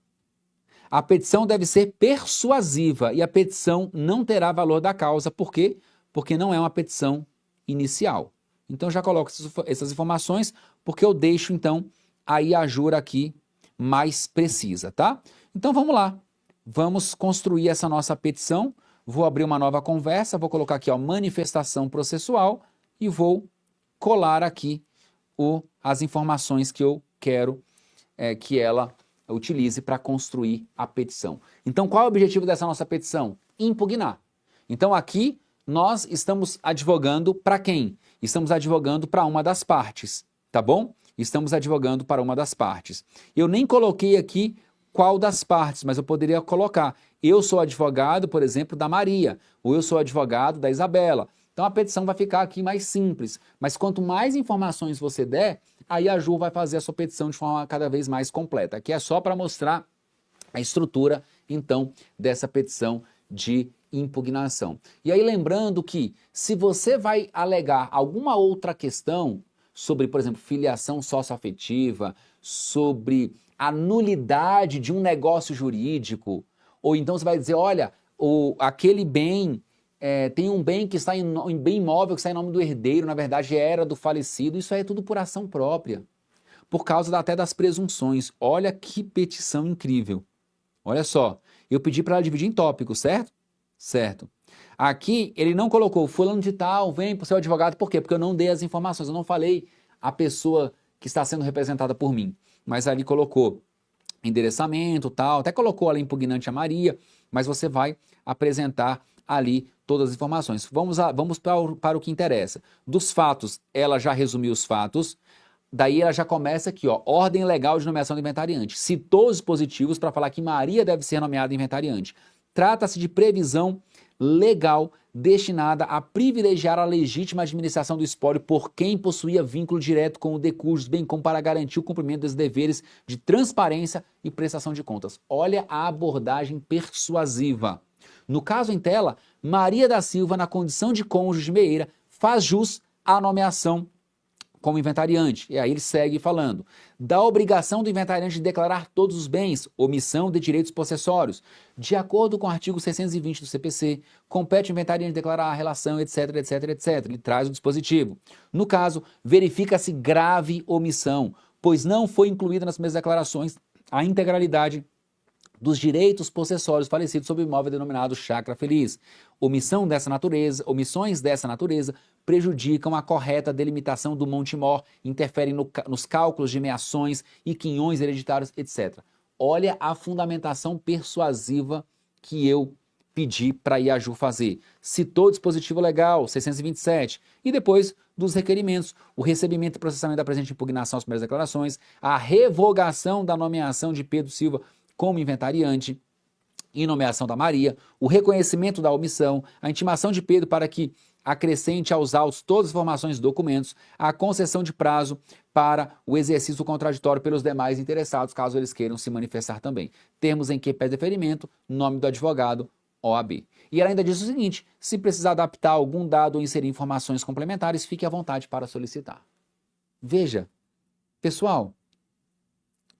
A petição deve ser persuasiva e a petição não terá valor da causa. Por quê? Porque não é uma petição inicial. Então já coloco essas informações porque eu deixo então a IAJUR aqui mais precisa, tá? Então vamos lá. Vamos construir essa nossa petição. Vou abrir uma nova conversa, vou colocar aqui, ó, manifestação processual e vou colar aqui as informações que eu quero que ela utilize para construir a petição. Então, qual é o objetivo dessa nossa petição? Impugnar. Então, aqui nós estamos advogando para quem? Estamos advogando para uma das partes, tá bom? Estamos advogando para uma das partes. Eu nem coloquei aqui qual das partes, mas eu poderia colocar. Eu sou advogado, por exemplo, da Maria, ou eu sou advogado da Isabela. Então, a petição vai ficar aqui mais simples. Mas quanto mais informações você der, aí a IAJUR vai fazer a sua petição de forma cada vez mais completa. Aqui é só para mostrar a estrutura, então, dessa petição de impugnação. E aí, lembrando que, se você vai alegar alguma outra questão sobre, por exemplo, filiação socioafetiva, sobre a nulidade de um negócio jurídico, ou então você vai dizer, olha, aquele bem... tem um bem que está em bem imóvel que está em nome do herdeiro, na verdade era do falecido, isso aí é tudo por ação própria, por causa até das presunções. Olha que petição incrível. Olha só, eu pedi para ela dividir em tópicos, certo? Certo. Aqui ele não colocou fulano de tal, vem para o seu advogado, por quê? Porque eu não dei as informações, eu não falei a pessoa que está sendo representada por mim, mas ali colocou endereçamento, tal, até colocou ali impugnante a Maria, mas você vai apresentar ali todas as informações. Vamos para o que interessa. Dos fatos, ela já resumiu os fatos, daí ela já começa aqui, ó, ordem legal de nomeação do inventariante. Citou os dispositivos para falar que Maria deve ser nomeada inventariante. Trata-se de previsão legal destinada a privilegiar a legítima administração do espólio por quem possuía vínculo direto com o de cujos, bem como para garantir o cumprimento dos deveres de transparência e prestação de contas. Olha a abordagem persuasiva. No caso em tela, Maria da Silva, na condição de cônjuge de Meira, faz jus à nomeação como inventariante. E aí ele segue falando: da obrigação do inventariante de declarar todos os bens, omissão de direitos possessórios. De acordo com o artigo 620 do CPC, compete ao inventariante declarar a relação, etc, etc, etc. Ele traz o dispositivo. No caso, verifica-se grave omissão, pois não foi incluída nas mesmas declarações a integralidade dos direitos possessórios falecidos sobre o imóvel denominado Chácara Feliz. Omissões dessa natureza prejudicam a correta delimitação do Monte-Mor, interferem nos cálculos de meações e quinhões hereditários, etc. Olha a fundamentação persuasiva que eu pedi para a IAJU fazer. Citou o dispositivo legal, 627, e depois dos requerimentos, o recebimento e processamento da presente impugnação às primeiras declarações, a revogação da nomeação de Pedro Silva como inventariante e nomeação da Maria, o reconhecimento da omissão, a intimação de Pedro para que acrescente aos autos todas as informações e documentos, a concessão de prazo para o exercício contraditório pelos demais interessados, caso eles queiram se manifestar também. Termos em que pede deferimento, nome do advogado, OAB. E ela ainda diz o seguinte: se precisar adaptar algum dado ou inserir informações complementares, fique à vontade para solicitar. Veja, pessoal,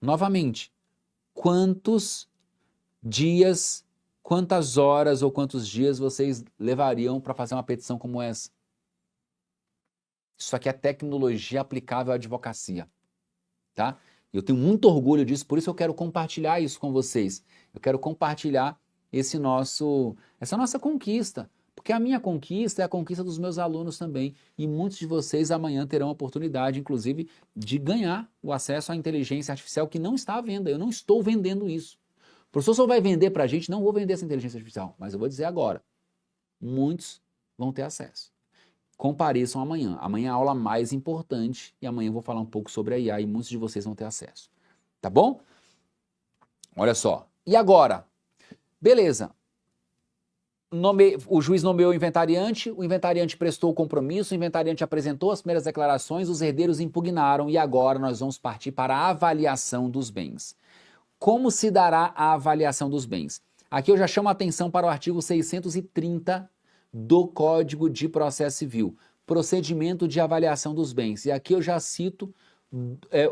novamente, quantos dias, quantas horas ou quantos dias vocês levariam para fazer uma petição como essa? Isso aqui é tecnologia aplicável à advocacia, tá? Eu tenho muito orgulho disso, por isso eu quero compartilhar isso com vocês. Eu quero compartilhar essa nossa conquista, porque a minha conquista é a conquista dos meus alunos também, e muitos de vocês amanhã terão a oportunidade, inclusive, de ganhar o acesso à inteligência artificial que não está à venda. Eu não estou vendendo isso. O professor só vai vender para a gente, não vou vender essa inteligência artificial, mas eu vou dizer agora, muitos vão ter acesso. Compareçam amanhã. Amanhã é a aula mais importante e amanhã eu vou falar um pouco sobre a IA e muitos de vocês vão ter acesso. Tá bom? Olha só. E agora? Beleza. O juiz nomeou o inventariante prestou o compromisso, o inventariante apresentou as primeiras declarações, os herdeiros impugnaram e agora nós vamos partir para a avaliação dos bens. Como se dará a avaliação dos bens? Aqui eu já chamo a atenção para o artigo 630 do Código de Processo Civil, procedimento de avaliação dos bens. E aqui eu já cito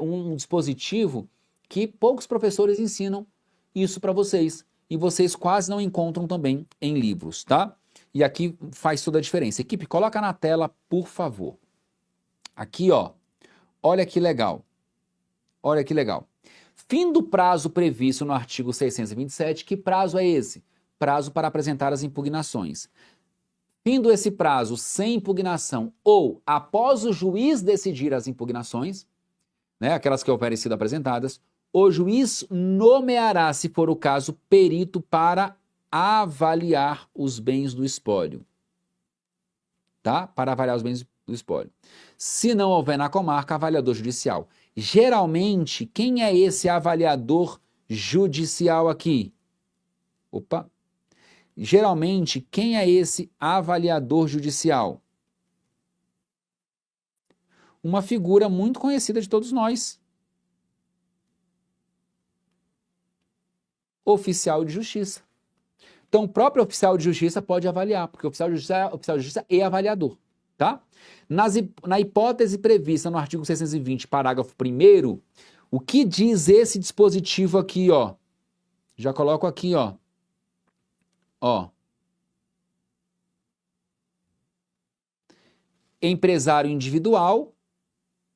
um dispositivo que poucos professores ensinam isso para vocês. E vocês quase não encontram também em livros, tá? E aqui faz toda a diferença. Equipe, coloca na tela, por favor. Aqui, ó. Olha que legal. Olha que legal. Fim do prazo previsto no artigo 627, que prazo é esse? Prazo para apresentar as impugnações. Findo esse prazo sem impugnação ou após o juiz decidir as impugnações, né, aquelas que houverem sido apresentadas, o juiz nomeará, se for o caso, perito para avaliar os bens do espólio. Tá? Para avaliar os bens do espólio. Se não houver na comarca, avaliador judicial. Geralmente, quem é esse avaliador judicial aqui? Opa! Geralmente, quem é esse avaliador judicial? Uma figura muito conhecida de todos nós. Oficial de justiça. Então, o próprio oficial de justiça pode avaliar, porque o oficial de justiça é avaliador, tá? Na hipótese prevista no artigo 620, parágrafo 1º, o que diz esse dispositivo aqui, ó? Já coloco aqui, ó. Ó. Empresário individual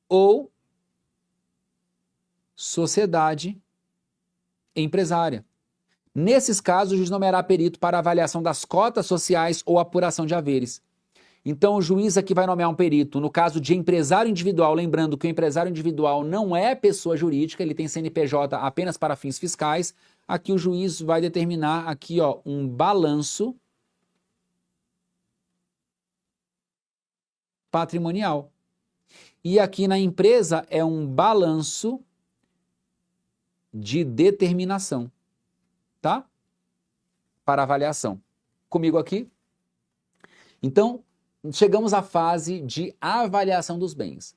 ou sociedade empresária. Nesses casos, o juiz nomeará perito para avaliação das cotas sociais ou apuração de haveres. Então, o juiz aqui vai nomear um perito. No caso de empresário individual, lembrando que o empresário individual não é pessoa jurídica, ele tem CNPJ apenas para fins fiscais. Aqui o juiz vai determinar aqui, ó, um balanço patrimonial. E aqui na empresa é um balanço de determinação. Tá? para avaliação. Comigo aqui? Então, chegamos à fase de avaliação dos bens.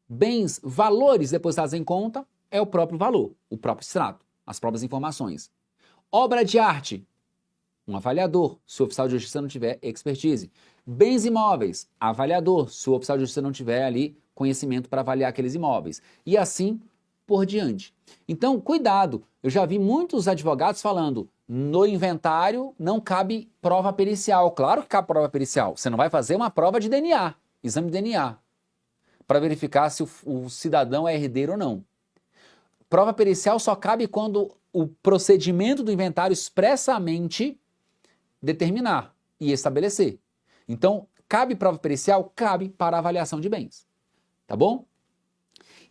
Bens, valores depositados em conta é o próprio valor, o próprio extrato, as próprias informações. Obra de arte, um avaliador, se o oficial de justiça não tiver expertise. Bens imóveis, avaliador, se o oficial de justiça não tiver ali conhecimento para avaliar aqueles imóveis. E assim por diante. Então, cuidado, eu já vi muitos advogados falando, no inventário não cabe prova pericial. Claro que cabe prova pericial, você não vai fazer uma prova de DNA, exame de DNA, para verificar se o cidadão é herdeiro ou não. Prova pericial só cabe quando o procedimento do inventário expressamente determinar e estabelecer. Então, cabe prova pericial? Cabe para avaliação de bens. Tá bom?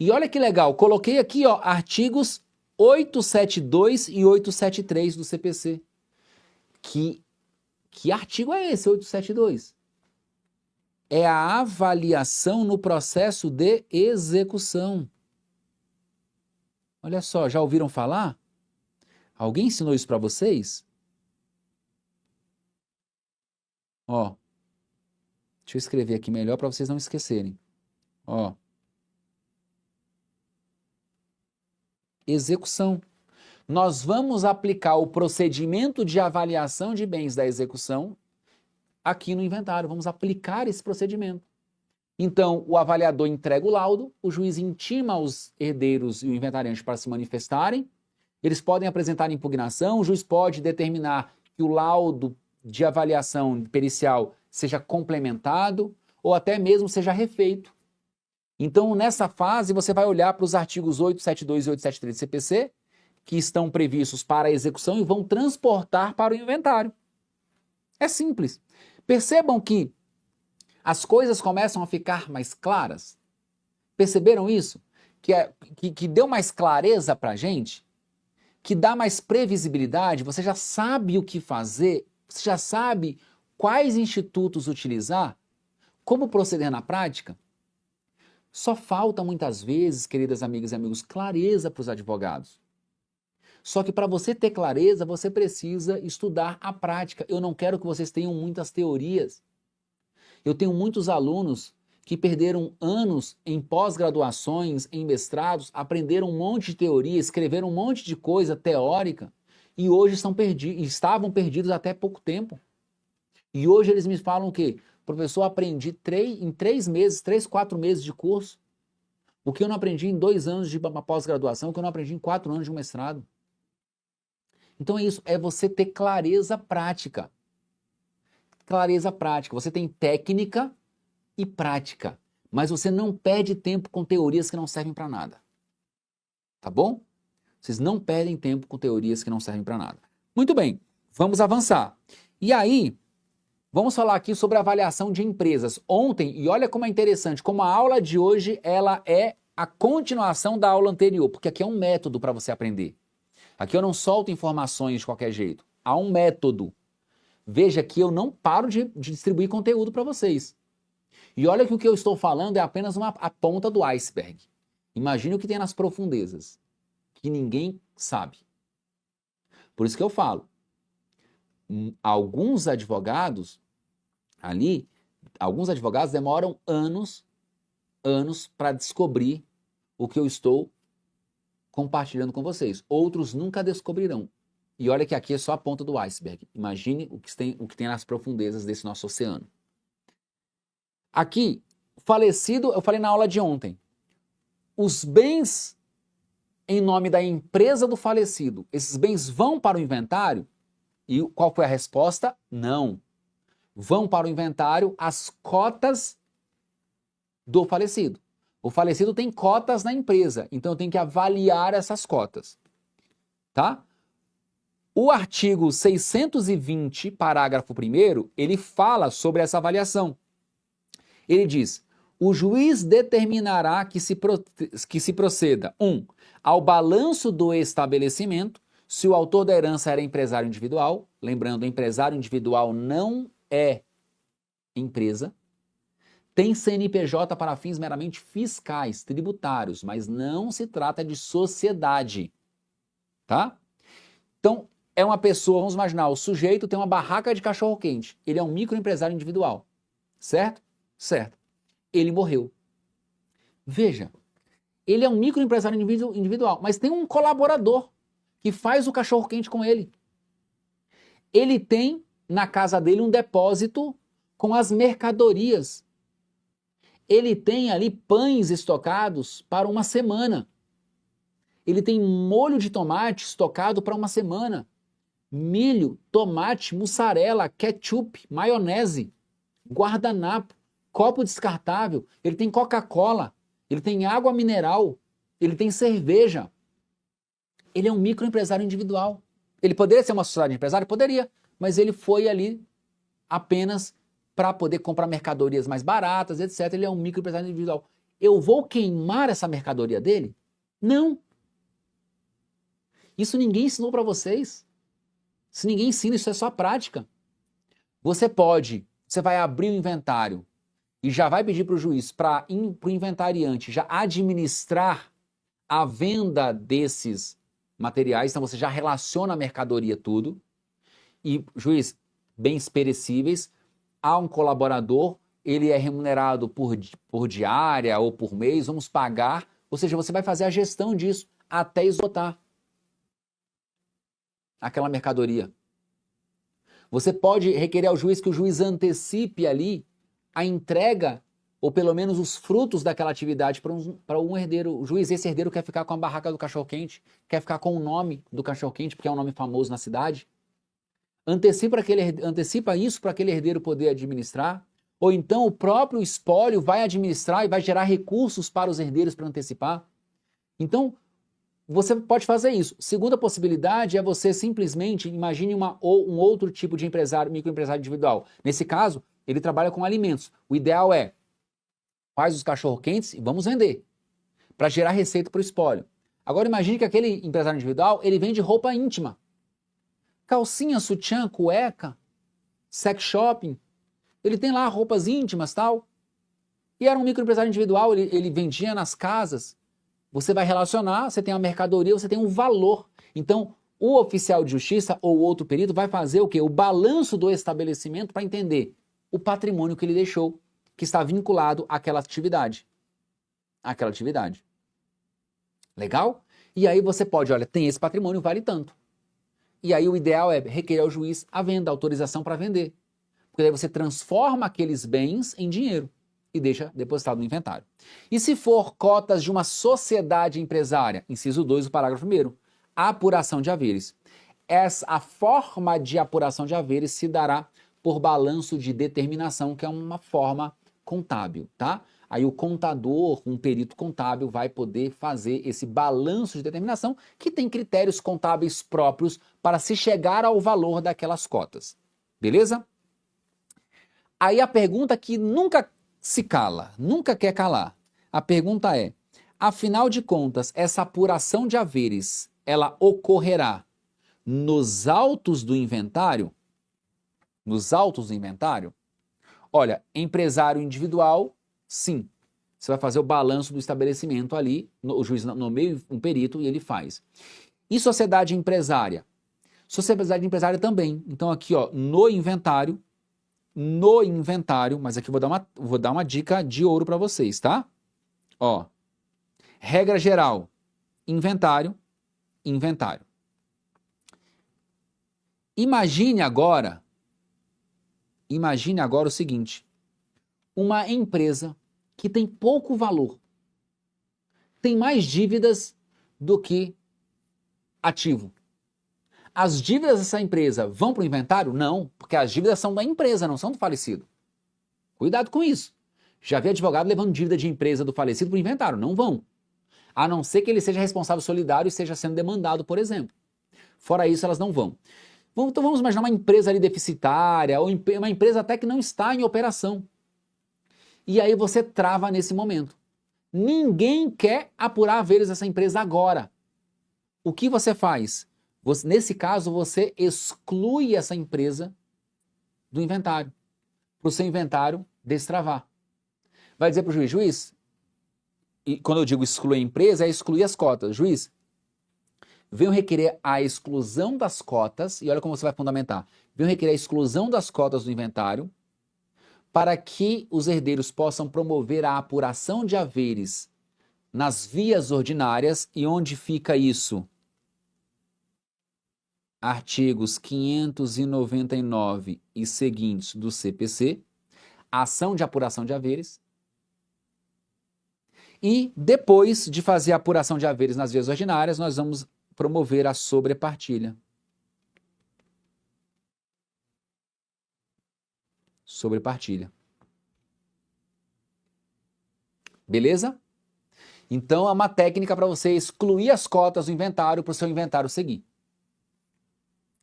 E olha que legal, coloquei aqui, ó, artigos 872 e 873 do CPC. Que artigo é esse, 872? É a avaliação no processo de execução. Olha só, já ouviram falar? Alguém ensinou isso para vocês? Ó, deixa eu escrever aqui melhor para vocês não esquecerem. Ó, execução. Nós vamos aplicar o procedimento de avaliação de bens da execução aqui no inventário. Vamos aplicar esse procedimento. Então, o avaliador entrega o laudo, o juiz intima os herdeiros e o inventariante para se manifestarem, eles podem apresentar impugnação, o juiz pode determinar que o laudo de avaliação pericial seja complementado ou até mesmo seja refeito. Então, nessa fase, você vai olhar para os artigos 872 e 873 do CPC, que estão previstos para a execução e vão transportar para o inventário. É simples. Percebam que as coisas começam a ficar mais claras. Perceberam isso? Que deu mais clareza para a gente? Que dá mais previsibilidade? Você já sabe o que fazer? Você já sabe quais institutos utilizar? Como proceder na prática? Só falta muitas vezes, queridas amigas e amigos, clareza para os advogados. Só que para você ter clareza, você precisa estudar a prática. Eu não quero que vocês tenham muitas teorias. Eu tenho muitos alunos que perderam anos em pós-graduações, em mestrados, aprenderam um monte de teoria, escreveram um monte de coisa teórica e hoje estavam perdidos até pouco tempo. E hoje eles me falam que, professor, aprendi em 3 meses, 3, 4 meses de curso, o que eu não aprendi em 2 anos de uma pós-graduação, o que eu não aprendi em 4 anos de um mestrado. Então é isso, é você ter clareza prática. Clareza prática. Você tem técnica e prática, mas você não perde tempo com teorias que não servem para nada. Tá bom? Vocês não perdem tempo com teorias que não servem para nada. Muito bem, vamos avançar. E aí, vamos falar aqui sobre a avaliação de empresas. Ontem, e olha como é interessante, como a aula de hoje ela é a continuação da aula anterior, porque aqui é um método para você aprender. Aqui eu não solto informações de qualquer jeito. Há um método. Veja que eu não paro de distribuir conteúdo para vocês. E olha que o que eu estou falando é apenas a ponta do iceberg. Imagine o que tem nas profundezas, que ninguém sabe. Por isso que eu falo, alguns advogados demoram anos para descobrir o que eu estou compartilhando com vocês. Outros nunca descobrirão. E olha que aqui é só a ponta do iceberg. Imagine o que tem nas profundezas desse nosso oceano. Aqui, falecido, eu falei na aula de ontem. Os bens em nome da empresa do falecido, esses bens vão para o inventário? E qual foi a resposta? Não. Vão para o inventário as cotas do falecido. O falecido tem cotas na empresa, então eu tenho que avaliar essas cotas. Tá? O artigo 620, parágrafo 1º, ele fala sobre essa avaliação. Ele diz, o juiz determinará que se proceda, 1. Ao balanço do estabelecimento, se o autor da herança era empresário individual, lembrando, empresário individual não é empresa, tem CNPJ para fins meramente fiscais, tributários, mas não se trata de sociedade, tá? Então, é uma pessoa, vamos imaginar, o sujeito tem uma barraca de cachorro-quente. Ele é um microempresário individual. Certo? Certo. Ele morreu. Veja, ele é um microempresário individual, mas tem um colaborador que faz o cachorro-quente com ele. Ele tem na casa dele um depósito com as mercadorias. Ele tem ali pães estocados para uma semana. Ele tem molho de tomate estocado para uma semana. Milho, tomate, mussarela, ketchup, maionese, guardanapo, copo descartável. Ele tem Coca-Cola. Ele tem água mineral. Ele tem cerveja. Ele é um microempresário individual. Ele poderia ser uma sociedade de empresário? Poderia. Mas ele foi ali apenas para poder comprar mercadorias mais baratas, etc. Ele é um microempresário individual. Eu vou queimar essa mercadoria dele? Não. Isso ninguém ensinou para vocês. Se ninguém ensina, isso é só prática. Você vai abrir o inventário e já vai pedir para o juiz, para o inventariante, já administrar a venda desses materiais. Então você já relaciona a mercadoria tudo. E, juiz, bens perecíveis, há um colaborador, ele é remunerado por diária ou por mês, vamos pagar. Ou seja, você vai fazer a gestão disso até esgotar aquela mercadoria. Você pode requerer ao juiz que o juiz antecipe ali a entrega, ou pelo menos os frutos daquela atividade para um herdeiro. O juiz, esse herdeiro quer ficar com a barraca do cachorro-quente, quer ficar com o nome do cachorro-quente, porque é um nome famoso na cidade. Antecipa isso para aquele herdeiro poder administrar, ou então o próprio espólio vai administrar e vai gerar recursos para os herdeiros para antecipar. Então, você pode fazer isso. Segunda possibilidade é você simplesmente, imagine um outro tipo de empresário, microempresário individual. Nesse caso, ele trabalha com alimentos. O ideal é, faz os cachorro-quentes e vamos vender, para gerar receita para o espólio. Agora imagine que aquele empresário individual, ele vende roupa íntima. Calcinha, sutiã, cueca, sex shopping. Ele tem lá roupas íntimas e tal. E era um microempresário individual, ele vendia nas casas. Você vai relacionar, você tem a mercadoria, você tem um valor. Então, o oficial de justiça ou outro perito vai fazer o quê? O balanço do estabelecimento para entender o patrimônio que ele deixou, que está vinculado àquela atividade. Àquela atividade. Legal? E aí você pode, olha, tem esse patrimônio, vale tanto. E aí o ideal é requerer ao juiz a venda, a autorização para vender. Porque daí você transforma aqueles bens em dinheiro e deixa depositado no inventário. E se for cotas de uma sociedade empresária, inciso 2 do parágrafo 1º, a apuração de haveres. A forma de apuração de haveres se dará por balanço de determinação, que é uma forma contábil, tá? Aí o contador, um perito contábil, vai poder fazer esse balanço de determinação, que tem critérios contábeis próprios para se chegar ao valor daquelas cotas. Beleza? Aí a pergunta que nunca se cala, nunca quer calar. A pergunta é, afinal de contas, essa apuração de haveres, ela ocorrerá nos autos do inventário? Nos autos do inventário? Olha, empresário individual, sim. Você vai fazer o balanço do estabelecimento ali, o juiz nomeia um perito e ele faz. E sociedade empresária? Sociedade empresária também. Então aqui, ó, no inventário, mas aqui eu vou dar uma dica de ouro para vocês, tá? Ó, regra geral, inventário. Imagine agora o seguinte, uma empresa que tem pouco valor, tem mais dívidas do que ativo. As dívidas dessa empresa vão para o inventário? Não, porque as dívidas são da empresa, não são do falecido. Cuidado com isso. Já vi advogado levando dívida de empresa do falecido para o inventário. Não vão. A não ser que ele seja responsável solidário e esteja sendo demandado, por exemplo. Fora isso, elas não vão. Então vamos imaginar uma empresa ali deficitária, ou uma empresa até que não está em operação. E aí você trava nesse momento. Ninguém quer apurar haveres dessa empresa agora. O que você faz? Nesse caso, você exclui essa empresa do inventário, para o seu inventário destravar. Vai dizer para o juiz, e quando eu digo excluir a empresa, é excluir as cotas. Juiz, venho requerer a exclusão das cotas, e olha como você vai fundamentar, venho requerer a exclusão das cotas do inventário, para que os herdeiros possam promover a apuração de haveres nas vias ordinárias. E onde fica isso? Artigos 599 e seguintes do CPC, ação de apuração de haveres. E depois de fazer a apuração de haveres nas vias ordinárias, nós vamos promover a sobrepartilha. Sobrepartilha. Beleza? Então é uma técnica para você excluir as cotas do inventário para o seu inventário seguir.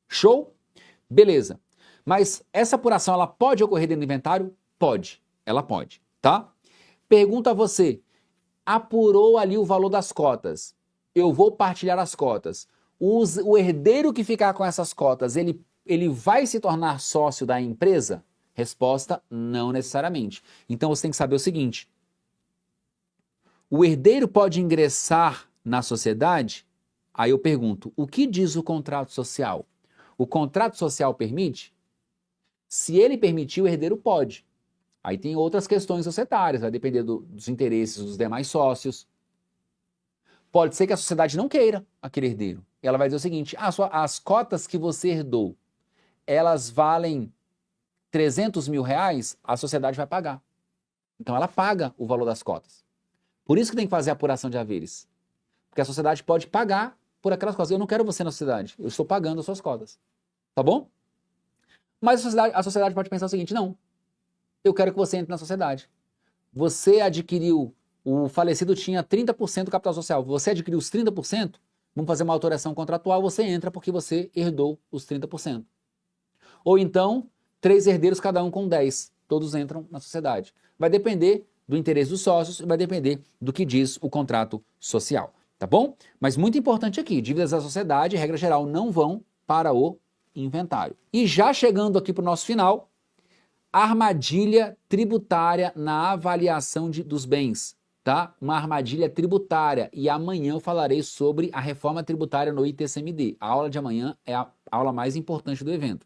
Show? Beleza. Mas essa apuração, ela pode ocorrer dentro do inventário? Pode. Ela pode, tá? Pergunta a você, apurou ali o valor das cotas, eu vou partilhar as cotas. O herdeiro que ficar com essas cotas, ele vai se tornar sócio da empresa? Resposta, não necessariamente. Então você tem que saber o seguinte, o herdeiro pode ingressar na sociedade? Aí eu pergunto, o que diz o contrato social? O contrato social permite? Se ele permitir, o herdeiro pode. Aí tem outras questões societárias, vai depender dos interesses dos demais sócios. Pode ser que a sociedade não queira aquele herdeiro. Ela vai dizer o seguinte, as cotas que você herdou, elas valem 300 mil reais, a sociedade vai pagar. Então ela paga o valor das cotas. Por isso que tem que fazer a apuração de haveres. Porque a sociedade pode pagar por aquelas cotas. Eu não quero você na sociedade, eu estou pagando as suas cotas. Tá bom? Mas a sociedade pode pensar o seguinte, não, eu quero que você entre na sociedade. Você adquiriu, o falecido tinha 30% do capital social, você adquiriu os 30%, vamos fazer uma alteração contratual, você entra porque você herdou os 30%. Ou então, 3 herdeiros, cada um com 10, todos entram na sociedade. Vai depender do interesse dos sócios e vai depender do que diz o contrato social, tá bom? Mas muito importante aqui, dívidas da sociedade, regra geral, não vão para o inventário. E já chegando aqui para o nosso final, armadilha tributária na avaliação dos bens, tá? Uma armadilha tributária. E amanhã eu falarei sobre a reforma tributária no ITCMD. A aula de amanhã é a aula mais importante do evento.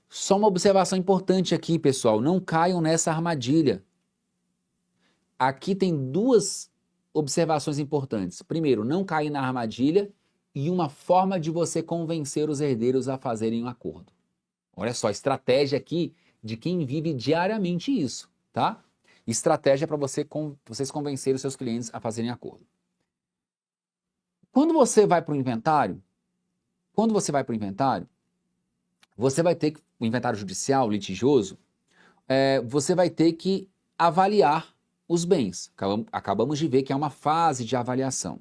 Só uma observação importante aqui, pessoal. Não caiam nessa armadilha. Aqui tem 2 observações importantes. Primeiro, não cair na armadilha e uma forma de você convencer os herdeiros a fazerem um acordo. Olha só, estratégia aqui de quem vive diariamente isso, tá? Estratégia para vocês convencerem os seus clientes a fazerem acordo. Quando você vai para o inventário, você vai ter que, o inventário judicial, litigioso, você vai ter que avaliar os bens. Acabamos de ver que é uma fase de avaliação.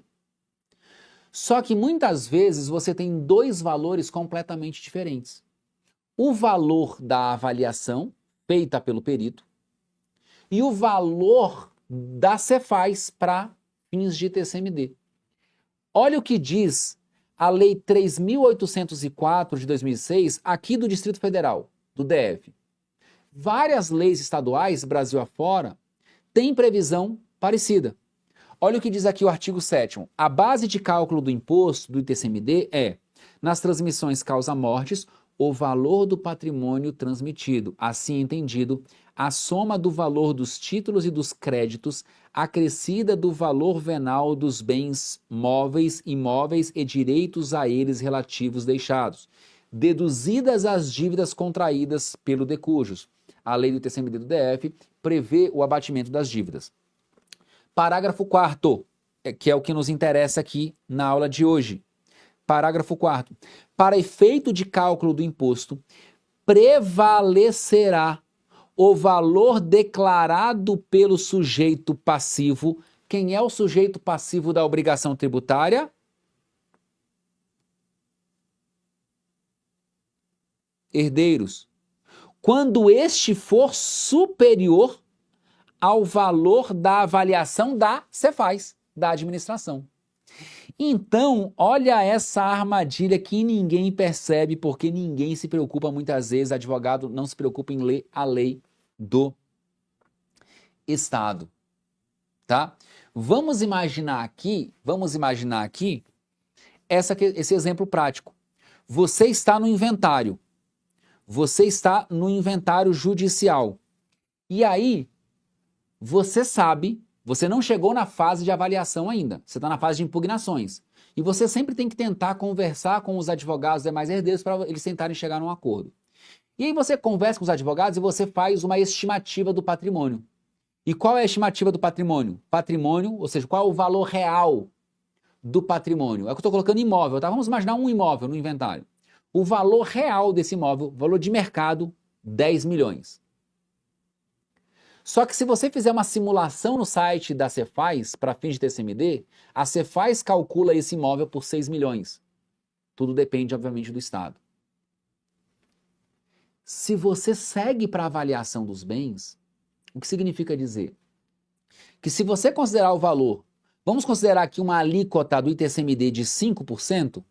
Só que muitas vezes você tem 2 valores completamente diferentes. O valor da avaliação feita pelo perito e o valor da Cefaz para fins de TCMD. Olha o que diz a Lei 3.804 de 2006, aqui do Distrito Federal, do DF. Várias leis estaduais, Brasil afora, têm previsão parecida. Olha o que diz aqui o artigo 7º. A base de cálculo do imposto do ITCMD é, nas transmissões causa-mortes, o valor do patrimônio transmitido, assim entendido, a soma do valor dos títulos e dos créditos, acrescida do valor venal dos bens móveis, imóveis e direitos a eles relativos deixados, deduzidas as dívidas contraídas pelo decujus. A lei do ITCMD do DF prevê o abatimento das dívidas. Parágrafo 4º, que é o que nos interessa aqui na aula de hoje. Parágrafo 4º. Para efeito de cálculo do imposto, prevalecerá o valor declarado pelo sujeito passivo. Quem é o sujeito passivo da obrigação tributária? Herdeiros. Quando este for superior ao valor da avaliação da Cefaz, da administração. Então, olha essa armadilha que ninguém percebe, porque ninguém se preocupa muitas vezes, advogado não se preocupa em ler a lei do Estado, tá? Vamos imaginar aqui esse exemplo prático. Você está no inventário. Você está no inventário judicial. E aí, você sabe, você não chegou na fase de avaliação ainda. Você está na fase de impugnações. E você sempre tem que tentar conversar com os advogados e demais herdeiros para eles tentarem chegar num acordo. E aí você conversa com os advogados e você faz uma estimativa do patrimônio. E qual é a estimativa do patrimônio? Patrimônio, ou seja, qual é o valor real do patrimônio? É o que eu estou colocando imóvel, tá? Vamos imaginar um imóvel no inventário. O valor real desse imóvel, valor de mercado, 10 milhões. Só que se você fizer uma simulação no site da Cefaz, para fins de TCMD, a Cefaz calcula esse imóvel por 6 milhões. Tudo depende, obviamente, do Estado. Se você segue para a avaliação dos bens, o que significa dizer? Que se você considerar o valor, vamos considerar aqui uma alíquota do ITCMD de 5%,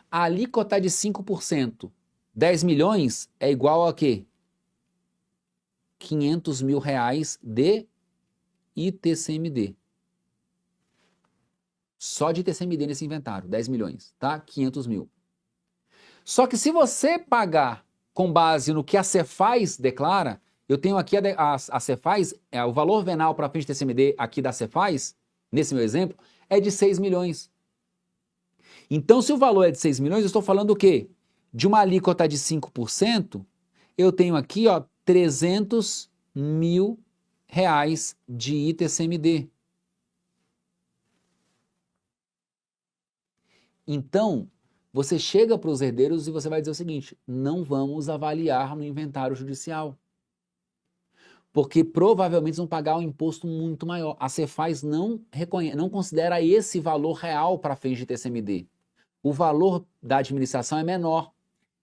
a alíquota de 5%, 10 milhões é igual a quê? 500 mil reais de ITCMD. Só de ITCMD nesse inventário, 10 milhões, tá? 500 mil. Só que se você pagar com base no que a Cefaz declara, eu tenho aqui a Cefaz, o valor venal para fins de TCMD aqui da Cefaz, nesse meu exemplo, é de 6 milhões. Então, se o valor é de 6 milhões, eu estou falando o quê? De uma alíquota de 5%, eu tenho aqui, ó, 300 mil reais de ITCMD. Então, você chega para os herdeiros e você vai dizer o seguinte: não vamos avaliar no inventário judicial. Porque provavelmente eles vão pagar um imposto muito maior. A Cefaz não considera esse valor real para fins de TCMD. O valor da administração é menor.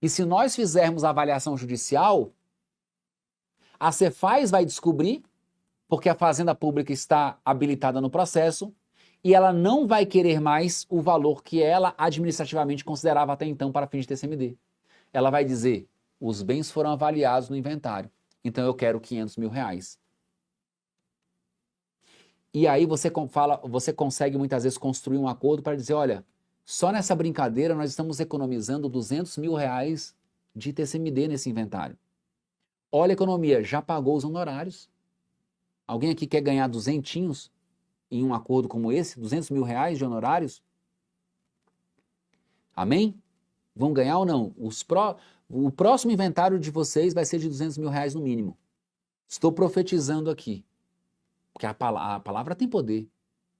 E se nós fizermos a avaliação judicial, a Cefaz vai descobrir, porque a Fazenda Pública está habilitada no processo, e ela não vai querer mais o valor que ela administrativamente considerava até então para fins de TCMD. Ela vai dizer: os bens foram avaliados no inventário, então eu quero 500 mil reais. E aí você consegue muitas vezes construir um acordo para dizer: olha, só nessa brincadeira nós estamos economizando 200 mil reais de TCMD nesse inventário. Olha a economia, já pagou os honorários. Alguém aqui quer ganhar duzentinhos em um acordo como esse? 200 mil reais de honorários? Amém? Vão ganhar ou não? O próximo inventário de vocês vai ser de 200 mil reais no mínimo. Estou profetizando aqui. Porque a palavra tem poder.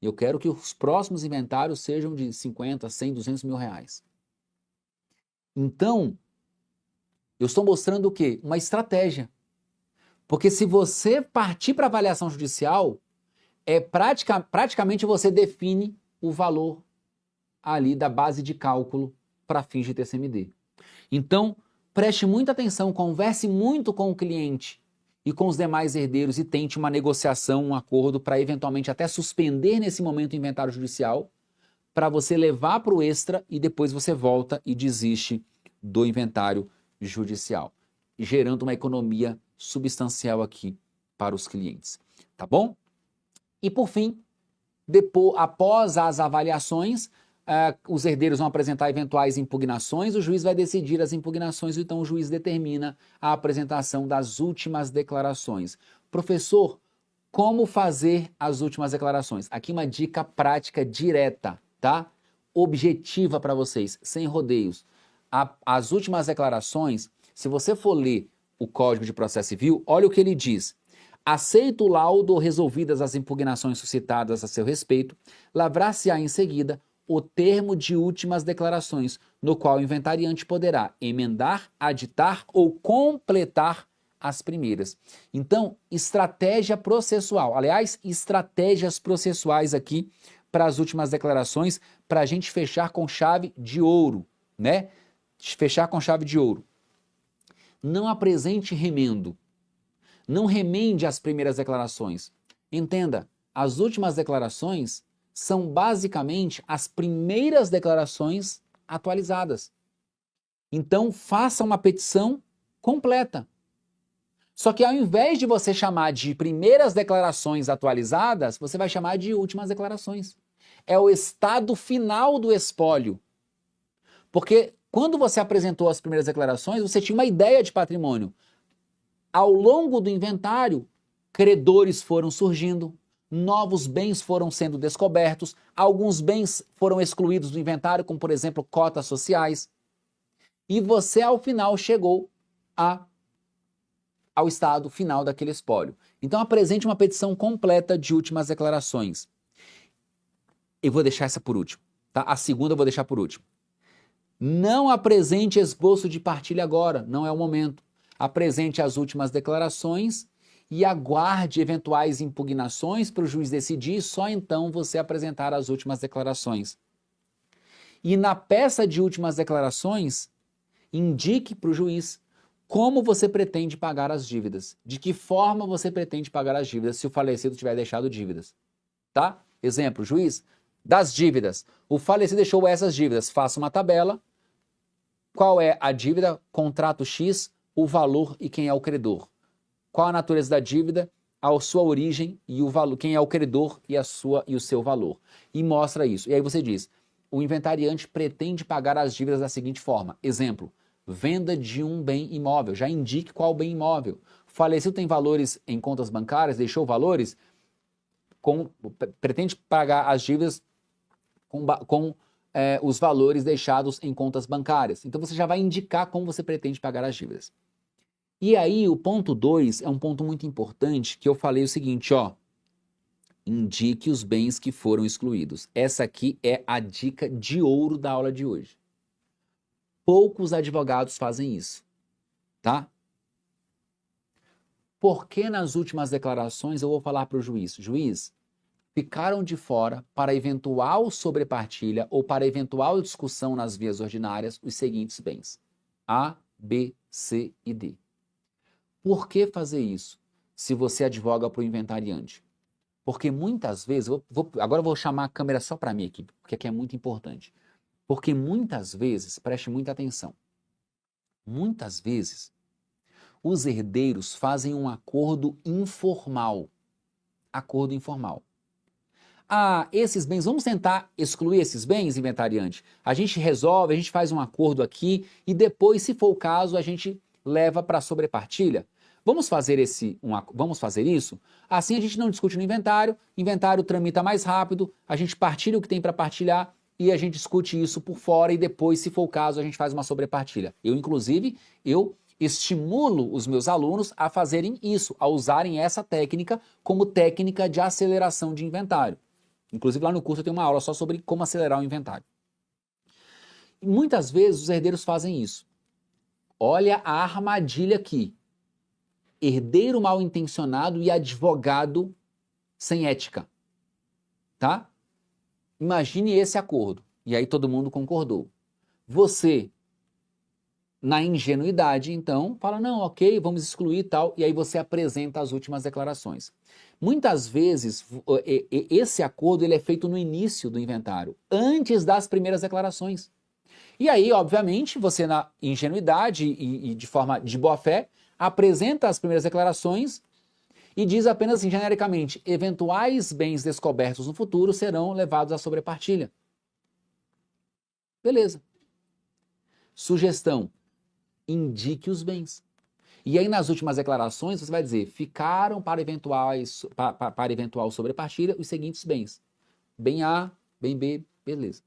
Eu quero que os próximos inventários sejam de 50, 100, 200 mil reais. Então, eu estou mostrando o quê? Uma estratégia. Porque se você partir para avaliação judicial, praticamente você define o valor ali da base de cálculo para fins de TCMD. Então, preste muita atenção, converse muito com o cliente e com os demais herdeiros e tente uma negociação, um acordo para eventualmente até suspender nesse momento o inventário judicial, para você levar para o extra e depois você volta e desiste do inventário judicial, gerando uma economia substancial aqui para os clientes, tá bom? E por fim, após as avaliações, os herdeiros vão apresentar eventuais impugnações, o juiz vai decidir as impugnações, então o juiz determina a apresentação das últimas declarações. Professor, como fazer as últimas declarações? Aqui uma dica prática direta, tá? Objetiva para vocês, sem rodeios. As últimas declarações, se você for ler o Código de Processo Civil, olha o que ele diz. Aceito o laudo resolvidas as impugnações suscitadas a seu respeito, lavrar-se-á em seguida o termo de últimas declarações, no qual o inventariante poderá emendar, aditar ou completar as primeiras. Então, estratégia processual. Aliás, estratégias processuais aqui para as últimas declarações, para a gente fechar com chave de ouro, né? Fechar com chave de ouro. Não apresente remendo. Não remende as primeiras declarações. Entenda, as últimas declarações são basicamente as primeiras declarações atualizadas. Então, faça uma petição completa. Só que ao invés de você chamar de primeiras declarações atualizadas, você vai chamar de últimas declarações. é o estado final do espólio. Porque quando você apresentou as primeiras declarações, você tinha uma ideia de patrimônio. Ao longo do inventário, credores foram surgindo, novos bens foram sendo descobertos, alguns bens foram excluídos do inventário, como por exemplo cotas sociais, e você ao final chegou ao estado final daquele espólio. Então apresente uma petição completa de últimas declarações. Eu vou deixar essa por último, tá? A segunda eu vou deixar por último. Não apresente esboço de partilha agora, não é o momento. Apresente as últimas declarações e aguarde eventuais impugnações para o juiz decidir, e só então você apresentar as últimas declarações. E na peça de últimas declarações, indique para o juiz como você pretende pagar as dívidas, de que forma você pretende pagar as dívidas se o falecido tiver deixado dívidas, tá? Exemplo, juiz, das dívidas, o falecido deixou essas dívidas, faça uma tabela, qual é a dívida, contrato X, o valor e quem é o credor. Qual a natureza da dívida, a sua origem e o valor, quem é o credor e o seu valor. E mostra isso. E aí você diz, o inventariante pretende pagar as dívidas da seguinte forma. Exemplo, venda de um bem imóvel. Já indique qual bem imóvel. O falecido tem valores em contas bancárias, deixou valores, pretende pagar as dívidas com os valores deixados em contas bancárias. Então você já vai indicar como você pretende pagar as dívidas. E aí o ponto 2 é um ponto muito importante, que eu falei o seguinte, ó, indique os bens que foram excluídos. Essa aqui é a dica de ouro da aula de hoje. Poucos advogados fazem isso, tá? Porque nas últimas declarações eu vou falar para o juiz, juiz, ficaram de fora para eventual sobrepartilha ou para eventual discussão nas vias ordinárias os seguintes bens, A, B, C e D. Por que fazer isso se você advoga para o inventariante? Porque muitas vezes, agora eu vou chamar a câmera só para mim aqui, porque aqui é muito importante. Porque muitas vezes, preste muita atenção, muitas vezes os herdeiros fazem um acordo informal. Acordo informal. Ah, esses bens, vamos tentar excluir esses bens, inventariante? A gente resolve, a gente faz um acordo aqui e depois, se for o caso, a gente leva para a sobrepartilha. Vamos fazer isso? Assim a gente não discute no inventário tramita mais rápido, a gente partilha o que tem para partilhar e a gente discute isso por fora e depois, se for o caso, a gente faz uma sobrepartilha. Inclusive, eu estimulo os meus alunos a fazerem isso, a usarem essa técnica como técnica de aceleração de inventário. Inclusive lá no curso eu tenho uma aula só sobre como acelerar o inventário. E muitas vezes os herdeiros fazem isso. Olha a armadilha aqui. Herdeiro mal intencionado e advogado sem ética. Tá? Imagine esse acordo. E aí todo mundo concordou. Você, na ingenuidade, então, fala, não, ok, vamos excluir e tal, e aí você apresenta as últimas declarações. Muitas vezes, esse acordo ele é feito no início do inventário, antes das primeiras declarações. E aí, obviamente, você na ingenuidade e de forma de boa fé, apresenta as primeiras declarações e diz apenas assim, genericamente, eventuais bens descobertos no futuro serão levados à sobrepartilha. Beleza. Sugestão, indique os bens. E aí nas últimas declarações você vai dizer, ficaram para eventual sobrepartilha os seguintes bens. Bem A, bem B, beleza.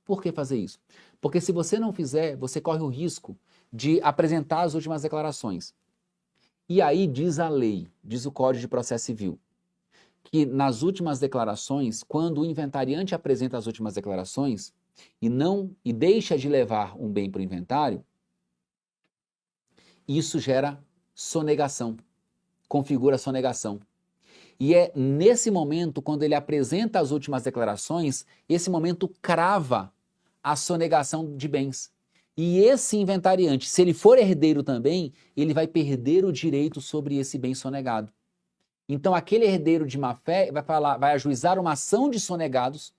Por que fazer isso? Porque se você não fizer, você corre o risco de apresentar as últimas declarações. E aí diz a lei, diz o Código de Processo Civil, que nas últimas declarações, quando o inventariante apresenta as últimas declarações e deixa de levar um bem para o inventário, isso gera sonegação, configura sonegação. E é nesse momento, quando ele apresenta as últimas declarações, esse momento crava a sonegação de bens. E esse inventariante, se ele for herdeiro também, ele vai perder o direito sobre esse bem sonegado. Então aquele herdeiro de má-fé vai ajuizar uma ação de sonegados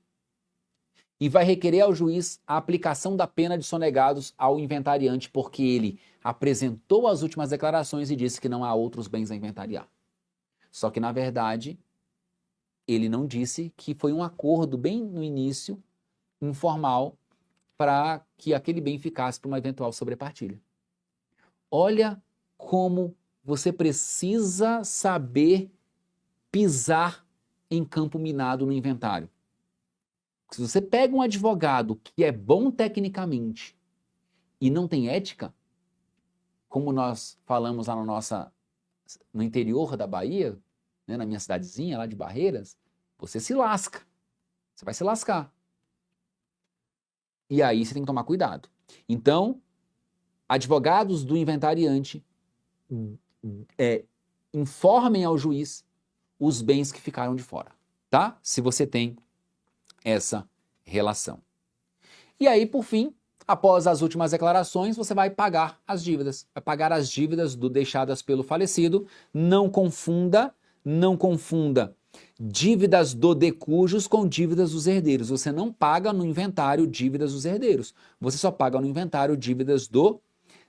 e vai requerer ao juiz a aplicação da pena de sonegados ao inventariante, porque ele apresentou as últimas declarações e disse que não há outros bens a inventariar. Só que, na verdade, Ele não disse que foi um acordo bem no início, informal, para que aquele bem ficasse para uma eventual sobrepartilha. Olha como você precisa saber pisar em campo minado no inventário. Se você pega um advogado que é bom tecnicamente e não tem ética, como nós falamos lá no interior da Bahia, né, na minha cidadezinha lá de Barreiras, você se lasca. Você vai se lascar. E aí você tem que tomar cuidado. Então, advogados do inventariante informem ao juiz os bens que ficaram de fora, tá? Se você tem essa relação. E aí, por fim, após as últimas declarações, você vai pagar as dívidas. Vai pagar as dívidas deixadas pelo falecido. Não confunda dívidas do decujus com dívidas dos herdeiros. Você não paga no inventário dívidas dos herdeiros. Você só paga no inventário dívidas do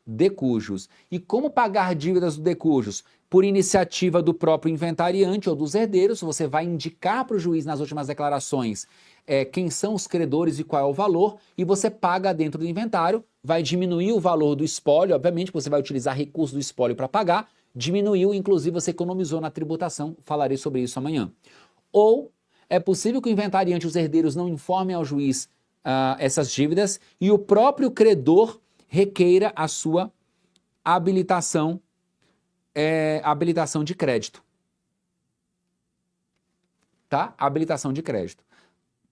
decujus. E como pagar dívidas do decujus? Por iniciativa do próprio inventariante ou dos herdeiros, você vai indicar para o juiz nas últimas declarações quem são os credores e qual é o valor, e você paga dentro do inventário, vai diminuir o valor do espólio, obviamente você vai utilizar recurso do espólio para pagar, diminuiu, inclusive você economizou na tributação, falarei sobre isso amanhã. Ou é possível que o inventariante e os herdeiros não informem ao juiz essas dívidas e o próprio credor requeira a sua habilitação de crédito. Tá? Habilitação de crédito.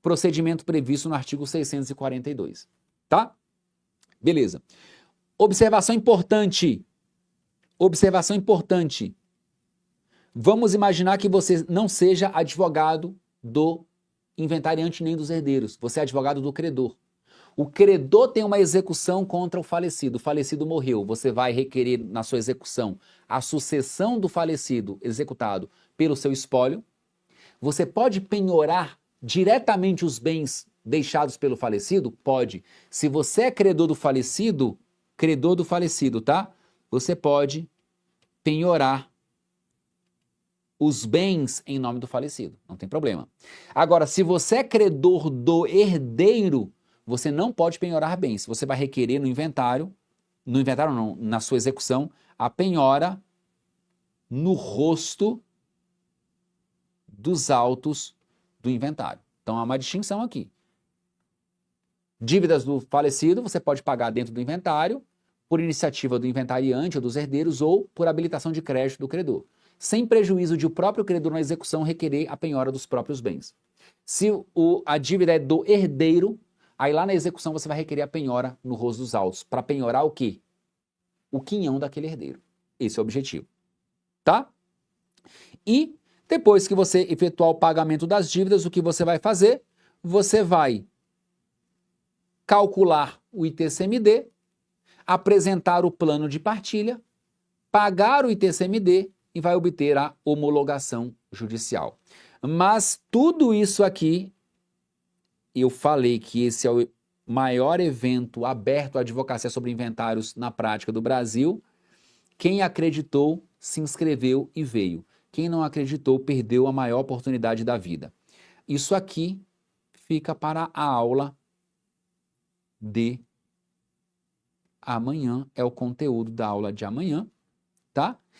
Procedimento previsto no artigo 642. Tá? Beleza. Observação importante. Observação importante. Vamos imaginar que você não seja advogado do inventariante nem dos herdeiros. Você é advogado do credor. O credor tem uma execução contra o falecido morreu. Você vai requerer na sua execução a sucessão do falecido executado pelo seu espólio. Você pode penhorar diretamente os bens deixados pelo falecido? Pode. Se você é credor do falecido, tá? Você pode penhorar os bens em nome do falecido. Não tem problema. Agora, se você é credor do herdeiro, você não pode penhorar bens. Você vai requerer na sua execução, a penhora no rosto dos autos do inventário. Então há uma distinção aqui. Dívidas do falecido você pode pagar dentro do inventário, por iniciativa do inventariante ou dos herdeiros ou por habilitação de crédito do credor, sem prejuízo de o próprio credor na execução requerer a penhora dos próprios bens. Se a dívida é do herdeiro, aí lá na execução você vai requerer a penhora no rosto dos autos. Para penhorar o quê? O quinhão daquele herdeiro. Esse é o objetivo. Tá? E depois que você efetuar o pagamento das dívidas, o que você vai fazer? Você vai calcular o ITCMD, apresentar o plano de partilha, pagar o ITCMD e vai obter a homologação judicial. Mas tudo isso aqui, eu falei que esse é o maior evento aberto à advocacia sobre inventários na prática do Brasil. Quem acreditou, se inscreveu e veio. Quem não acreditou, perdeu a maior oportunidade da vida. Isso aqui fica para a aula de amanhã, é o conteúdo da aula de amanhã, tá?